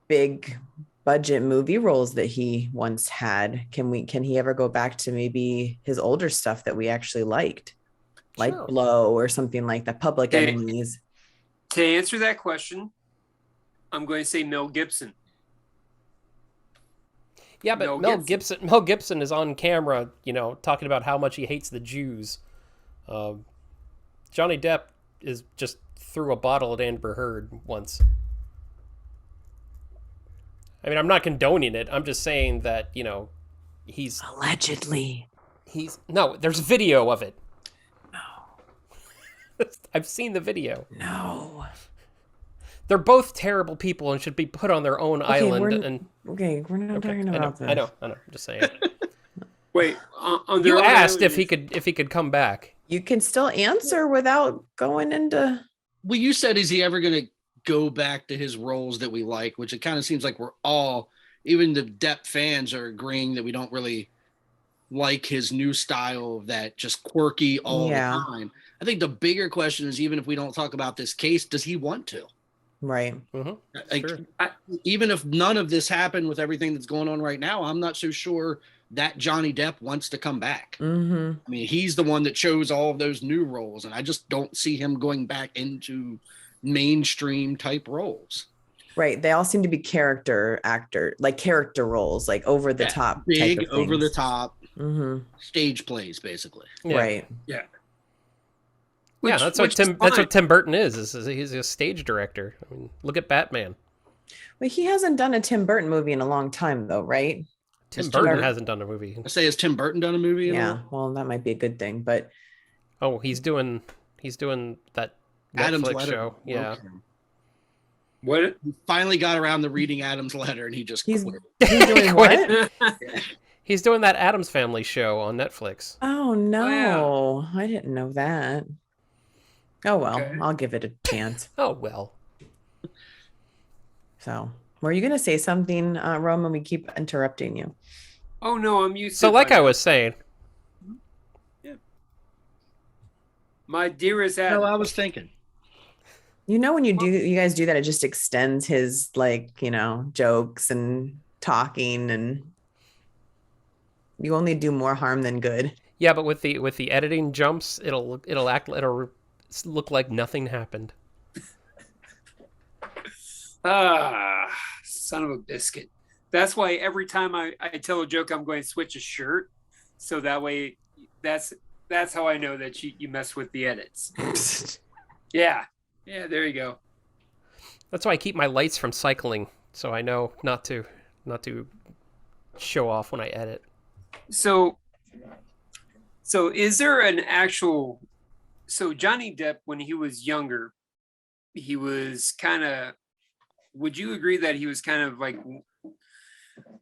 big budget movie roles that he once had? Can he ever go back to maybe his older stuff that we actually liked? Like Sure. Blow or something like that, Public Enemies? To answer that question, I'm going to say Mel Gibson. Yeah, but Mel Gibson is on camera, talking about how much he hates the Jews. Johnny Depp is just threw a bottle at Amber Heard once. I mean, I'm not condoning it. I'm just saying that, he's... Allegedly. No, there's video of it. I've seen the video. No. They're both terrible people and should be put on their own island. We're not talking about this. I know. I'm just saying. Wait, you asked if he could come back. You can still answer without going into. Well, you said, is he ever going to go back to his roles that we like? Which it kind of seems like we're all, even the Depp fans, are agreeing that we don't really like his new style of that just quirky all the time. I think the bigger question is, even if we don't talk about this case, does he want to? Right. Sure. Even if none of this happened with everything that's going on right now, I'm not so sure that Johnny Depp wants to come back. I mean, he's the one that chose all of those new roles, and I just don't see him going back into mainstream type roles. Right. They all seem to be character roles, like over the top. Big, over the top stage plays, basically. Yeah. Right. Yeah. That's what Tim Burton is he's a stage director. I mean, look at Batman. Well, he hasn't done a Tim Burton movie in a long time, though, right? Tim Burton hasn't done a movie. I say, has Tim Burton done a movie? Well, that might be a good thing, but he's doing that Adam's Netflix Letter. show. Yeah. Okay. What? He finally got around to reading Adam's Letter, and he just quit. He's doing what? He's doing that Addams Family show on Netflix. Oh no, Wow. I didn't know that. Oh well, Okay. I'll give it a chance. Oh well. So, were you gonna say something, Roman? We keep interrupting you. Oh no, I'm used to So, it like by I now. was saying, My dearest Adam. No, I was thinking. You know, when you guys do that, it just extends his jokes and talking, and you only do more harm than good. yeah, but with the editing jumps, it'll look like nothing happened. Son of a biscuit. That's why every time I tell a joke, I'm going to switch a shirt. So that way, that's how I know that you mess with the edits. Yeah, there you go. That's why I keep my lights from cycling, so I know not to show off when I edit. So So is there an actual? So Johnny Depp, when he was younger, he was kind of. Would you agree that he was kind of like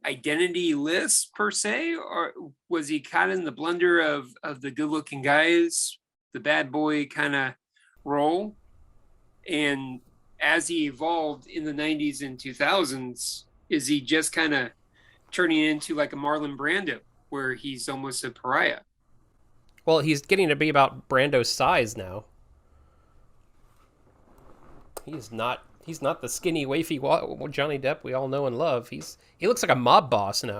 identity-less per se, or was he kind of in the blunder of the good-looking guys, the bad boy kind of role? And as he evolved in the 90s and 2000s, is he just kind of turning into like a Marlon Brando, where he's almost a pariah? Well, he's getting to be about Brando's size now. He's not. He's not the skinny, wafy Johnny Depp we all know and love. He looks like a mob boss now.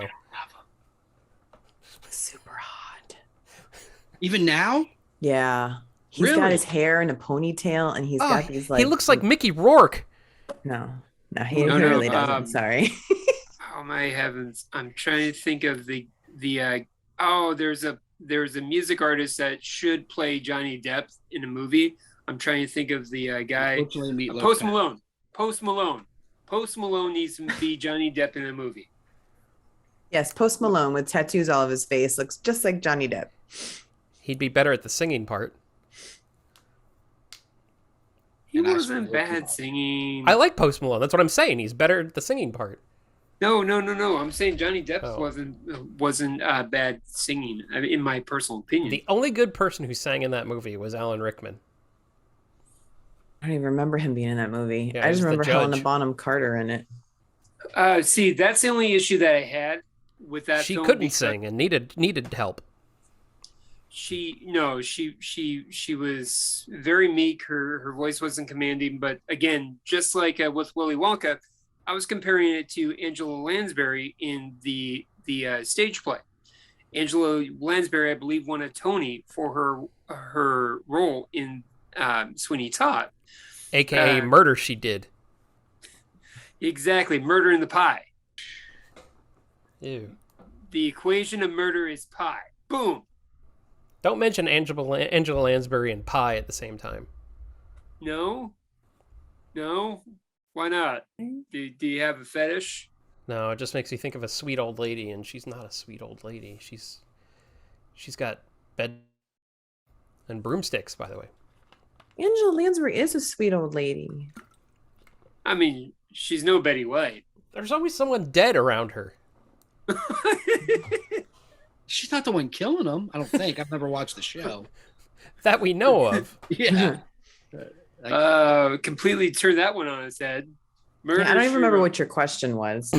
Super hot. Even now? Yeah. He's got Really? his hair in a ponytail, and he's Oh, got these like. he looks like Mickey Rourke. No, he No, really doesn't. um, Sorry. Oh my heavens! I'm trying to think of the there's a music artist that should play Johnny Depp in a movie. I'm trying to think of the guy. Unfortunately, Meatloaf Post passed. Malone. Post Malone. Post Malone needs to be Johnny Depp in a movie. Yes, Post Malone with tattoos all of his face looks just like Johnny Depp. He'd be better at the singing part. He And I wasn't swear, bad singing. I like Post Malone. That's what I'm saying. He's better at the singing part. No. I'm saying Johnny Depp Oh. wasn't bad singing, in my personal opinion. The only good person who sang in that movie was Alan Rickman. I don't even remember him being in that movie. Yeah, I he's just the remember Helena judge. Bonham Carter in it. See, that's the only issue that I had with that She film. couldn't because sing and needed help. she was very meek. Her voice wasn't commanding. But again, just like with Willy Wonka, I was comparing it to Angela Lansbury in the stage play. Angela Lansbury, I believe, won a Tony for her role in Sweeney Todd. AKA Murder She Did. Exactly, Murder in the Pie. Ew. The equation of murder is pie. Boom. Don't mention Angela Lansbury and pie at the same time. No, why not? Do you have a fetish? No, it just makes me think of a sweet old lady, and she's not a sweet old lady. She's got bed and broomsticks, by the way. Angela Lansbury is a sweet old lady. I mean, she's no Betty White. There's always someone dead around her. She's not the one killing him, I don't think. I've never watched the show. That we know of. Yeah. Completely turned that one on its head. Murder, Yeah, I don't even remember She what your question was.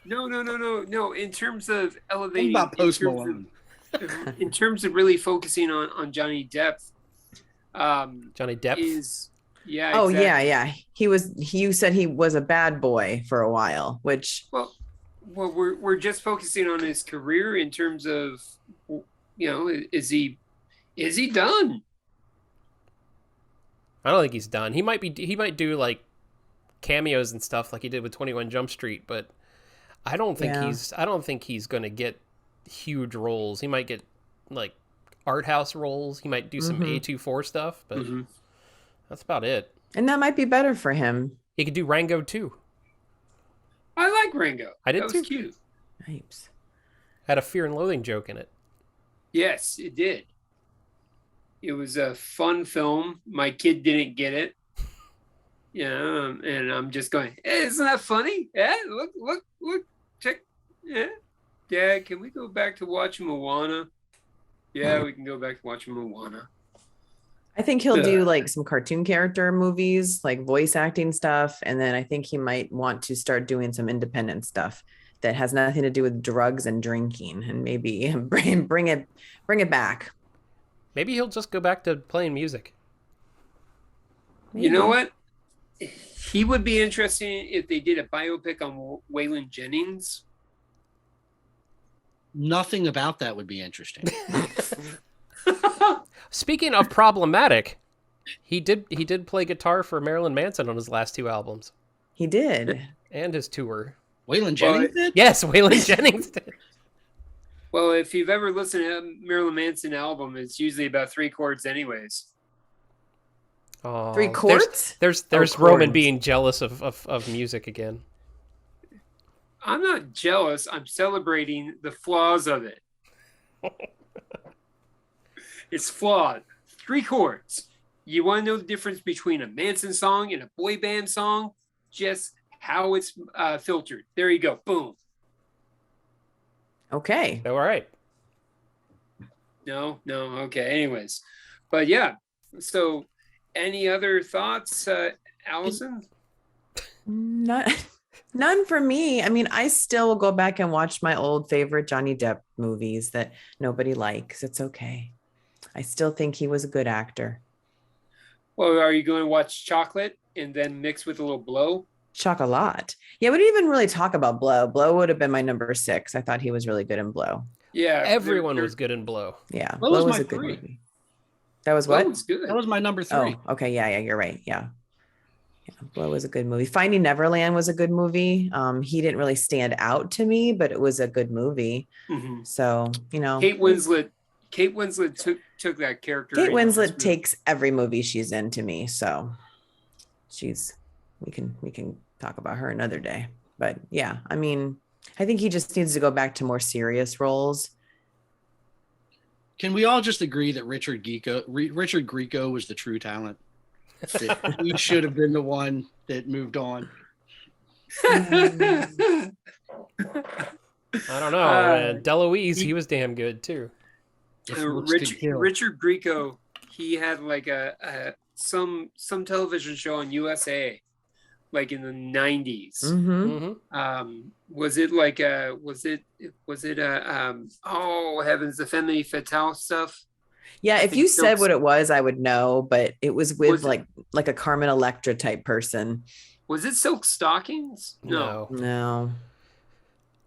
Wrote. No. In terms of elevating, What about Post Malone? In terms of really focusing on Johnny Depp, Johnny Depp. is yeah. Oh exactly. yeah. You said he was a bad boy for a while, which Well, we're just focusing on his career in terms of, is he done? I don't think he's done. He might do like cameos and stuff like he did with 21 Jump Street, but I don't think he's going to get huge roles. He might get like art house roles. He might do some A24 stuff, but that's about it. and that might be better for him. He could do Rango too. I like Rango. I did that was too. cute. Yipes. Had a Fear and Loathing joke in it. Yes, it did. It was a fun film. My kid didn't get it. And I'm just going, hey, isn't that funny? Yeah, look, check. Yeah. Dad, can we go back to watching Moana? Yeah, we can go back to watching Moana. I think he'll do like some cartoon character movies, like voice acting stuff, and then I think he might want to start doing some independent stuff that has nothing to do with drugs and drinking, and maybe bring it back. Maybe he'll just go back to playing music. You know what? He would be interesting if they did a biopic on Waylon Jennings. Nothing about that would be interesting. Speaking of problematic, he did play guitar for Marilyn Manson on his last 2 albums He did. and his tour. Waylon Jennings did? Yes, Waylon Jennings did. Well, if you've ever listened to a Marilyn Manson album, it's usually about 3 chords anyways. Oh, 3 chords? There's chords. Roman being jealous of music again. I'm not jealous. I'm celebrating the flaws of it. It's flawed. 3 chords. You want to know the difference between a Manson song and a boy band song? Just how it's filtered. There you go. Boom. Okay. All right. No. Okay. Anyways, but yeah. So, any other thoughts, Allison? None for me. I mean, I still go back and watch my old favorite Johnny Depp movies that nobody likes. It's okay. I still think he was a good actor. Well, are you going to watch Chocolate and then mix with a little Blow? Chocolat. Yeah, we didn't even really talk about Blow. Blow would have been my number 6. I thought he was really good in Blow. Yeah. Everyone was good in Blow. Yeah. Blow was was a my good 3. movie. That was Blow what? was good. That was my number 3. Oh, okay. Yeah, you're right. Yeah. Blow was a good movie. Finding Neverland was a good movie. He didn't really stand out to me, but it was a good movie. Mm-hmm. So, Kate Winslet took that character. Kate Winslet takes every movie she's in to me. So we can talk about her another day. But yeah, I mean, I think he just needs to go back to more serious roles. Can we all just agree that Richard Grieco was the true talent? He should have been the one that moved on. I don't know. DeLuise, he was damn good too. Richard Grieco, he had like some television show on USA, like in the 90s. Was it like oh heavens, the Femme Fatale stuff? Yeah, if you said what it was, I would know, but it was with like a Carmen Electra type person. Was it Silk Stockings? No.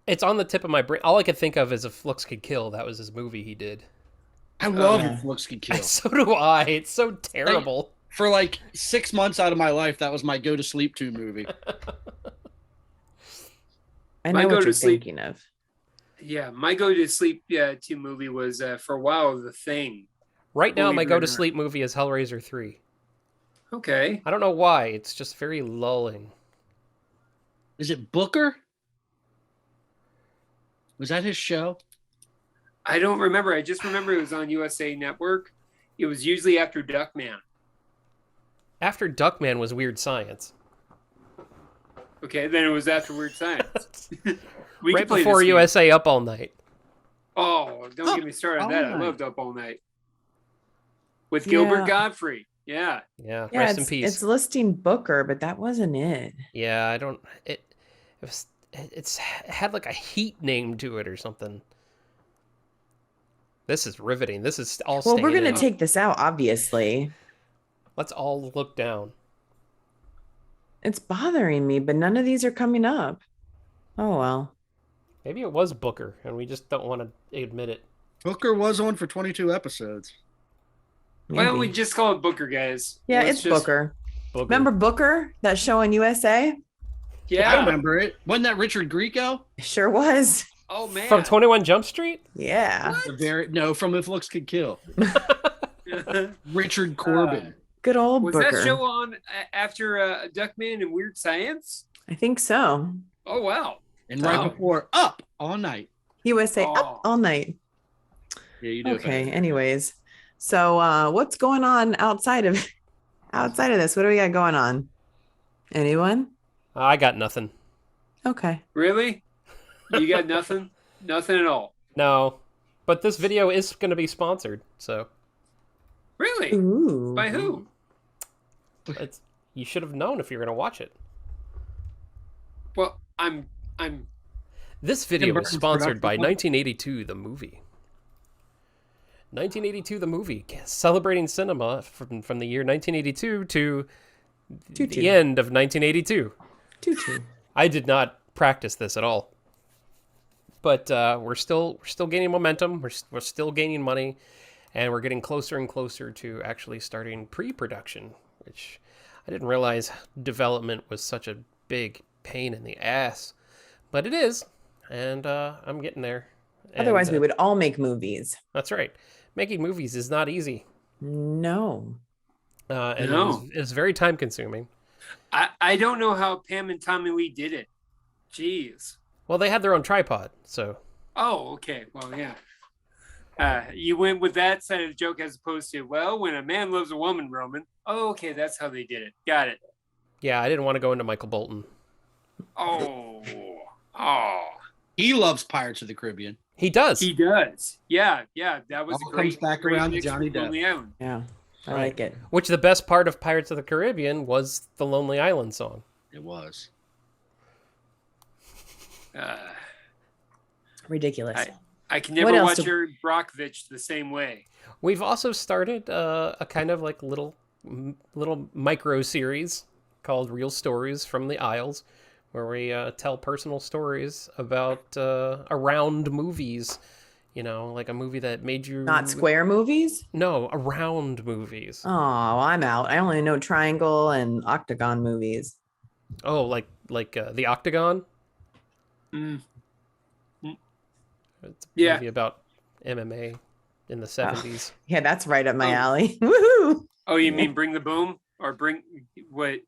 It's on the tip of my brain. All I could think of is If Looks Could Kill. That was his movie he did. I love If Looks Could Kill. So do I. It's so terrible. For like 6 months out of my life, that was my go to sleep to movie. I know what you're thinking of. Yeah, my go to sleep to movie was for a while The Thing. Right now, my go to sleep movie is Hellraiser 3. Okay. I don't know why. It's just very lulling. Is it Booker? Was that his show? I don't remember. I just remember it was on USA Network. It was usually after Duckman. After Duckman was Weird Science. Okay, then it was after Weird Science. Right before USA Up All Night. Oh, don't get me started on that. I loved Up All Night. With Gilbert Godfrey. Yeah. Rest in peace. It's listing Booker, but that wasn't it. Yeah, I don't. It had like a heat name to it or something. This is riveting. This is all. Well, we're gonna take this out, obviously. Let's all look down. It's bothering me, but none of these are coming up. Oh well. Maybe it was Booker, and we just don't want to admit it. Booker was on for 22 episodes. Maybe. Why don't we just call it Booker, guys? Yeah, it's Booker. Remember Booker, that show on USA? Yeah. I remember it. Wasn't that Richard Grieco? Sure was. Oh, man. From 21 Jump Street? Yeah. From If Looks Could Kill. Richard Corbin. Good old was Booker. Was that show on after Duckman and Weird Science? I think so. Oh, wow. And right before Up All Night. USA Up All Night. Yeah, you do. Okay, anyways. So what's going on outside of this? What do we got going on? Anyone? I got nothing. Okay. Really? You got nothing? Nothing at all? No. But this video is going to be sponsored, so. Really? Ooh. By who? You should have known if you're going to watch it. Well, I'm. This video was sponsored by 1982, the movie. 1982, the movie, celebrating cinema from the year 1982 to the end of 1982. I did not practice this at all, but we're still gaining momentum. We're still gaining money, and we're getting closer and closer to actually starting pre-production, which I didn't realize development was such a big pain in the ass, but it is, and I'm getting there. Otherwise, we would all make movies. That's right. Making movies is not easy. No. It's very time consuming. I don't know how Pam and Tommy Lee did it. Jeez. Well, they had their own tripod, so. Oh, okay. Well, yeah. You went with that side of the joke as opposed to, well, when a man loves a woman, Roman. Oh, okay, that's how they did it. Got it. Yeah, I didn't want to go into Michael Bolton. Oh. He loves Pirates of the Caribbean. He does. He does. Yeah. That was All a great, comes back great around to mix Johnny with Depp. Lonely Island. Yeah, I Right. like it. Which the best part of Pirates of the Caribbean was the Lonely Island song. It was. Ridiculous. I can What never else watch do- Eric Brockovich the same way. We've also started a kind of like little micro series called Real Stories from the Isles, where we tell personal stories about around movies. You know, like a movie that made you Not square movies? No, around movies. Oh, I'm out. I only know triangle and octagon movies. Oh, like the Octagon. Mm. It's a Yeah. movie about MMA in the 70s. Yeah, that's right up my Oh. alley. Woohoo! Oh, you mean Bring the Boom? Or Bring... What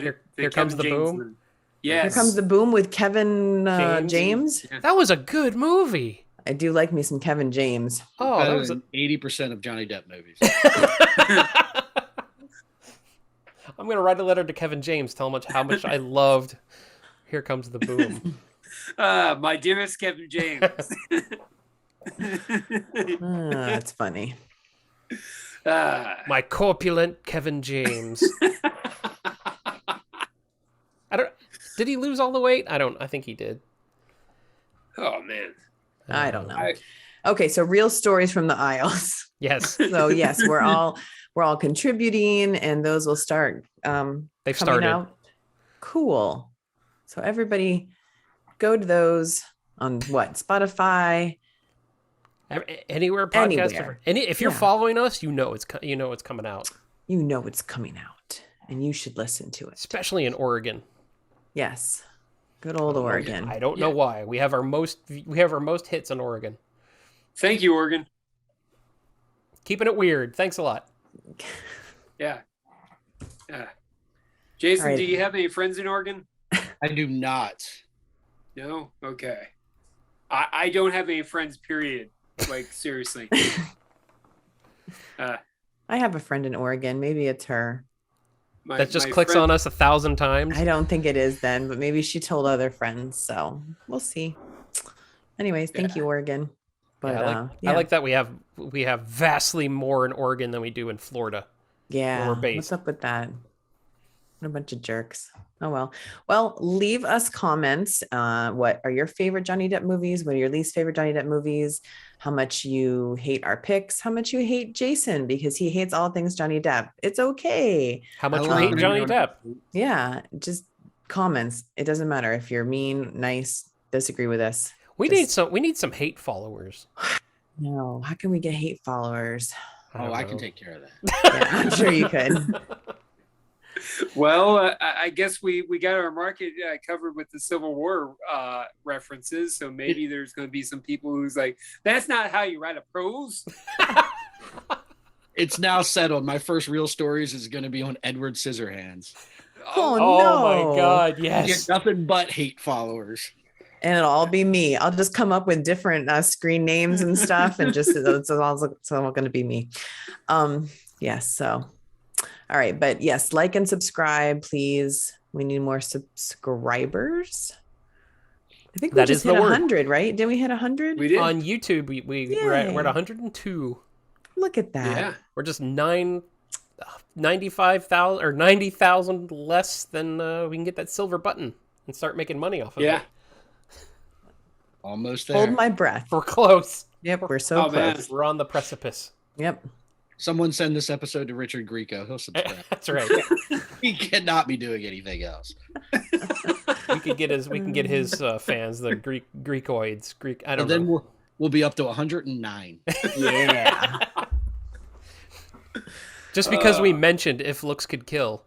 Here the Comes the Kevin James Boom? one? Yes. Here comes the boom with Kevin James. That was a good movie. I do like me some Kevin James. Oh, that Better was a... than 80% of Johnny Depp movies. I'm gonna write a letter to Kevin James, tell him how much I loved Here Comes the Boom. My dearest Kevin James. That's funny. My corpulent Kevin James. Did he lose all the weight? I think he did. Oh, man. I don't know. Okay, so real stories from the Isles. Yes. So yes, we're all contributing, and those will start. They've coming started. out. Cool. So everybody, go to those on what? Spotify. Anywhere podcast. Anywhere. If you're Yeah. following us, you know it's coming out. You know it's coming out, and you should listen to it. Especially in Oregon. Yes, good old Oregon. I don't know why. We have our most hits in Oregon. Thank you, Oregon. Keeping it weird. Thanks a lot. Yeah. Jason, All right. do you have any friends in Oregon? I do not. No? Okay. I don't have any friends, period. Like, seriously. I have a friend in Oregon. Maybe it's her. That just clicks on us 1,000 times. I don't think it is then, but maybe she told other friends. So we'll see. Anyways, thank you, Oregon. But I like that we have vastly more in Oregon than we do in Florida. Yeah. where we're based. What's up with that? What a bunch of jerks. Oh well. Well, leave us comments. What are your favorite Johnny Depp movies? What are your least favorite Johnny Depp movies? How much you hate our picks? How much you hate Jason because he hates all things Johnny Depp? It's okay. How much I you love hate Johnny it. Depp? Yeah, just comments. It doesn't matter if you're mean, nice, disagree with us. We need some hate followers. No, how can we get hate followers? I can take care of that. Yeah, I'm sure you could. Well, I guess we got our market covered with the Civil War references, so maybe there's going to be some people who's like, that's not how you write a prose. It's now settled. My first Real Stories is going to be on Edward Scissorhands. Oh, Oh no. my God! You Yes. get nothing but hate followers. And it'll all be me. I'll just come up with different screen names and stuff, and just it's all going to be me. Yes. So, all right, but yes, like and subscribe, please. We need more subscribers. I think we That just is the hit word. 100, right? Did we hit 100? We did. On YouTube, we're at 102. Look at that. Yeah. We're just 95,000 or 90,000 less than we can get that silver button and start making money off of Yeah. it. Almost there. Hold my breath. We're close. Yep, we're so Oh, man. close. We're on the precipice. Yep. Someone send this episode to Richard Grieco. He'll subscribe. That's right. He cannot be doing anything else. We can get his fans, the Greekoids. I don't And then know. we'll be up to 109. Yeah. Just because we mentioned if looks could kill.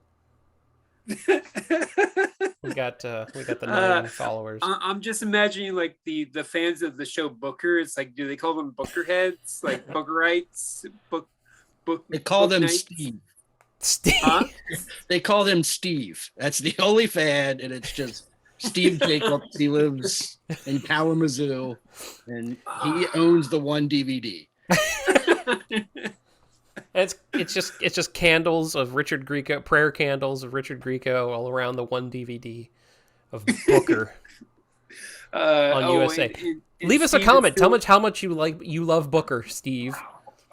We got the 9 followers. I'm just imagining like the fans of the show Booker. It's like, do they call them Booker heads? Like Bookerites? Book. They call them Nights? Steve. Steve. Huh? They call them Steve. That's the only fan, and it's just Steve Jacobs. He lives in Kalamazoo, and he owns the one DVD. It's just candles of Richard Grieco, prayer candles of Richard Grieco all around the one DVD of Booker on USA. Leave us a comment. Tell us how much you love Booker, Steve.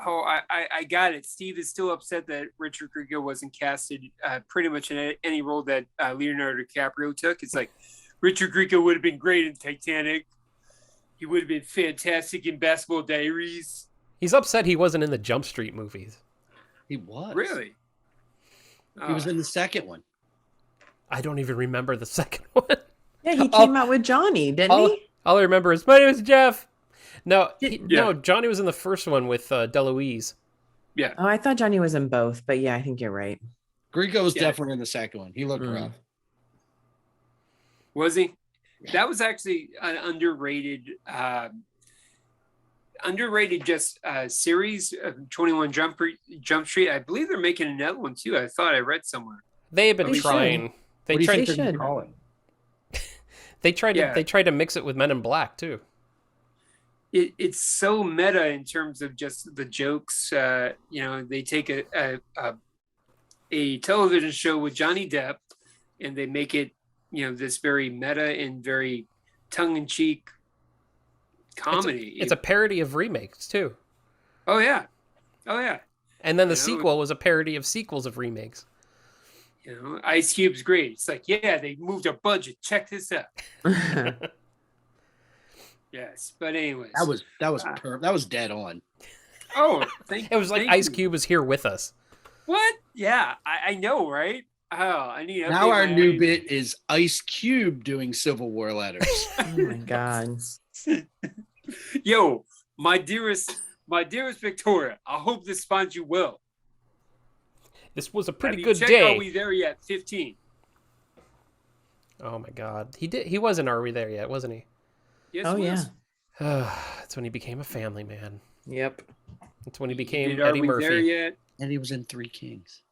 Oh, I got it. Steve is still upset that Richard Grieco wasn't casted pretty much in any role that Leonardo DiCaprio took. It's like Richard Grieco would have been great in Titanic. He would have been fantastic in Basketball Diaries. He's upset he wasn't in the Jump Street movies. He was. Really? He was in the second one. I don't even remember the second one. Yeah, he came out with Johnny, didn't he? All I remember is, my name is Jeff. No, no, Johnny was in the first one with DeLuise. Yeah. Oh, I thought Johnny was in both, but yeah, I think you're right. Grieco was definitely in the second one. He looked rough. Was he? That was actually an underrated just series of 21 Jump Street. I believe they're making another one too. I thought I read somewhere. They have been trying. They tried to mix it with Men in Black too. It's so meta in terms of just the jokes. They take a television show with Johnny Depp and they make it, this very meta and very tongue-in-cheek comedy. It's a parody of remakes too. Oh yeah. And then the sequel was a parody of sequels of remakes. Ice Cube's great. It's like, yeah, they moved a budget. Check this out. Yes, but anyways, that was dead on. Oh, it was like Ice Cube was here with us. What? Yeah, I know, right? Oh, I need. Now our new bit is Ice Cube doing Civil War letters. Oh my God. Yo, my dearest Victoria, I hope this finds you well. This was a pretty good day. Are we there yet? 15. Oh my God, he was in Are We There Yet, wasn't he? Yes, oh yeah. That's when he became a family man. Yep. That's when he became Eddie Murphy. There yet? And he was in Three Kings.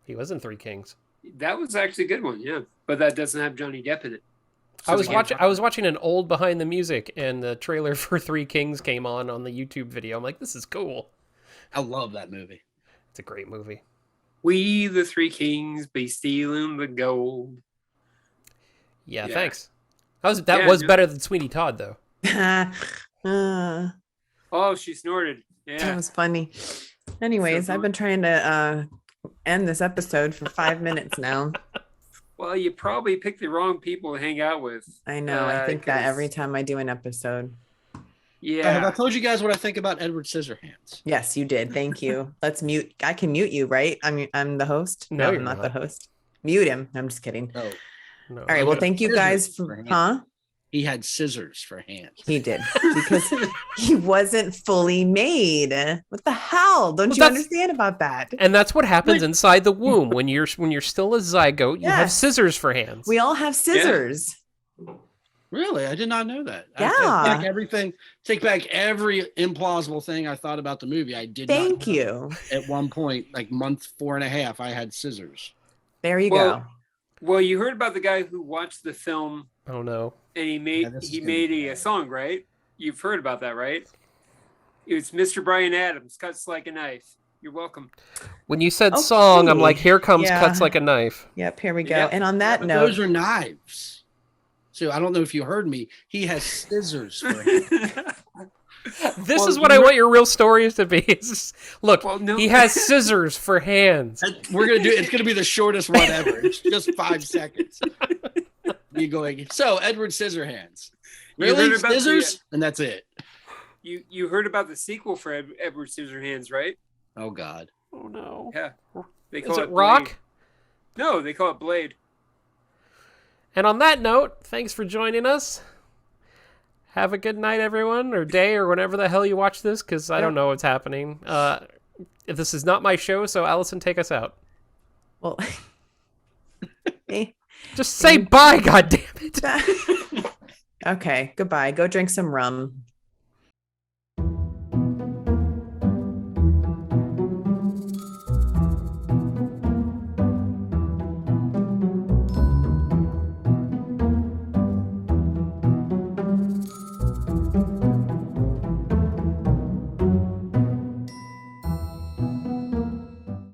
He was in Three Kings. That was actually a good one, yeah. But that doesn't have Johnny Depp in it. So I was watching an old Behind the Music, and the trailer for Three Kings came on the YouTube video. I'm like, this is cool. I love that movie. It's a great movie. We the Three Kings be stealing the gold. Yeah. Thanks. That was better than Sweeney Todd, though. Oh, she snorted. Yeah. That was funny. Anyways, I've been trying to end this episode for 5 minutes now. Well, you probably picked the wrong people to hang out with. I know. I think that every time I do an episode. Yeah. Have I told you guys what I think about Edward Scissorhands? Yes, you did. Thank you. Let's mute. I can mute you, right? I'm the host. No, I'm not the host. Mute him. I'm just kidding. No. All right. Well, thank you guys for, He had scissors for hands. He did, because he wasn't fully made. What the hell? Don't you understand about that? And that's what happens inside the womb when you're still a zygote. You have scissors for hands. We all have scissors. Yeah. Really? I did not know that. Yeah. Take back every implausible thing I thought about the movie. I did Thank you. At one point, like month 4.5, I had scissors. There you go. Well, you heard about the guy who watched the film. Oh no. And he made a song, right? You've heard about that, right? It's Mr. Bryan Adams, Cuts Like a Knife. You're welcome. When you said song, I'm like, here comes Cuts Like a Knife. Yep, here we go. Yep. And on that note, those are knives. So I don't know if you heard me. He has scissors for him. This is what I want your real stories to be. Look, he has scissors for hands. It's gonna be the shortest one ever. It's just 5 seconds. You going? So Edward Scissorhands, really scissors, and that's it. You heard about the sequel for Edward Scissorhands, right? Oh God. Oh no. Yeah. Is it Rock? No, they call it Blade. And on that note, thanks for joining us. Have a good night, everyone, or day, or whenever the hell you watch this, because I don't know what's happening. This is not my show, so Alison, take us out. Well, just say bye, goddammit. Okay, goodbye. Go drink some rum.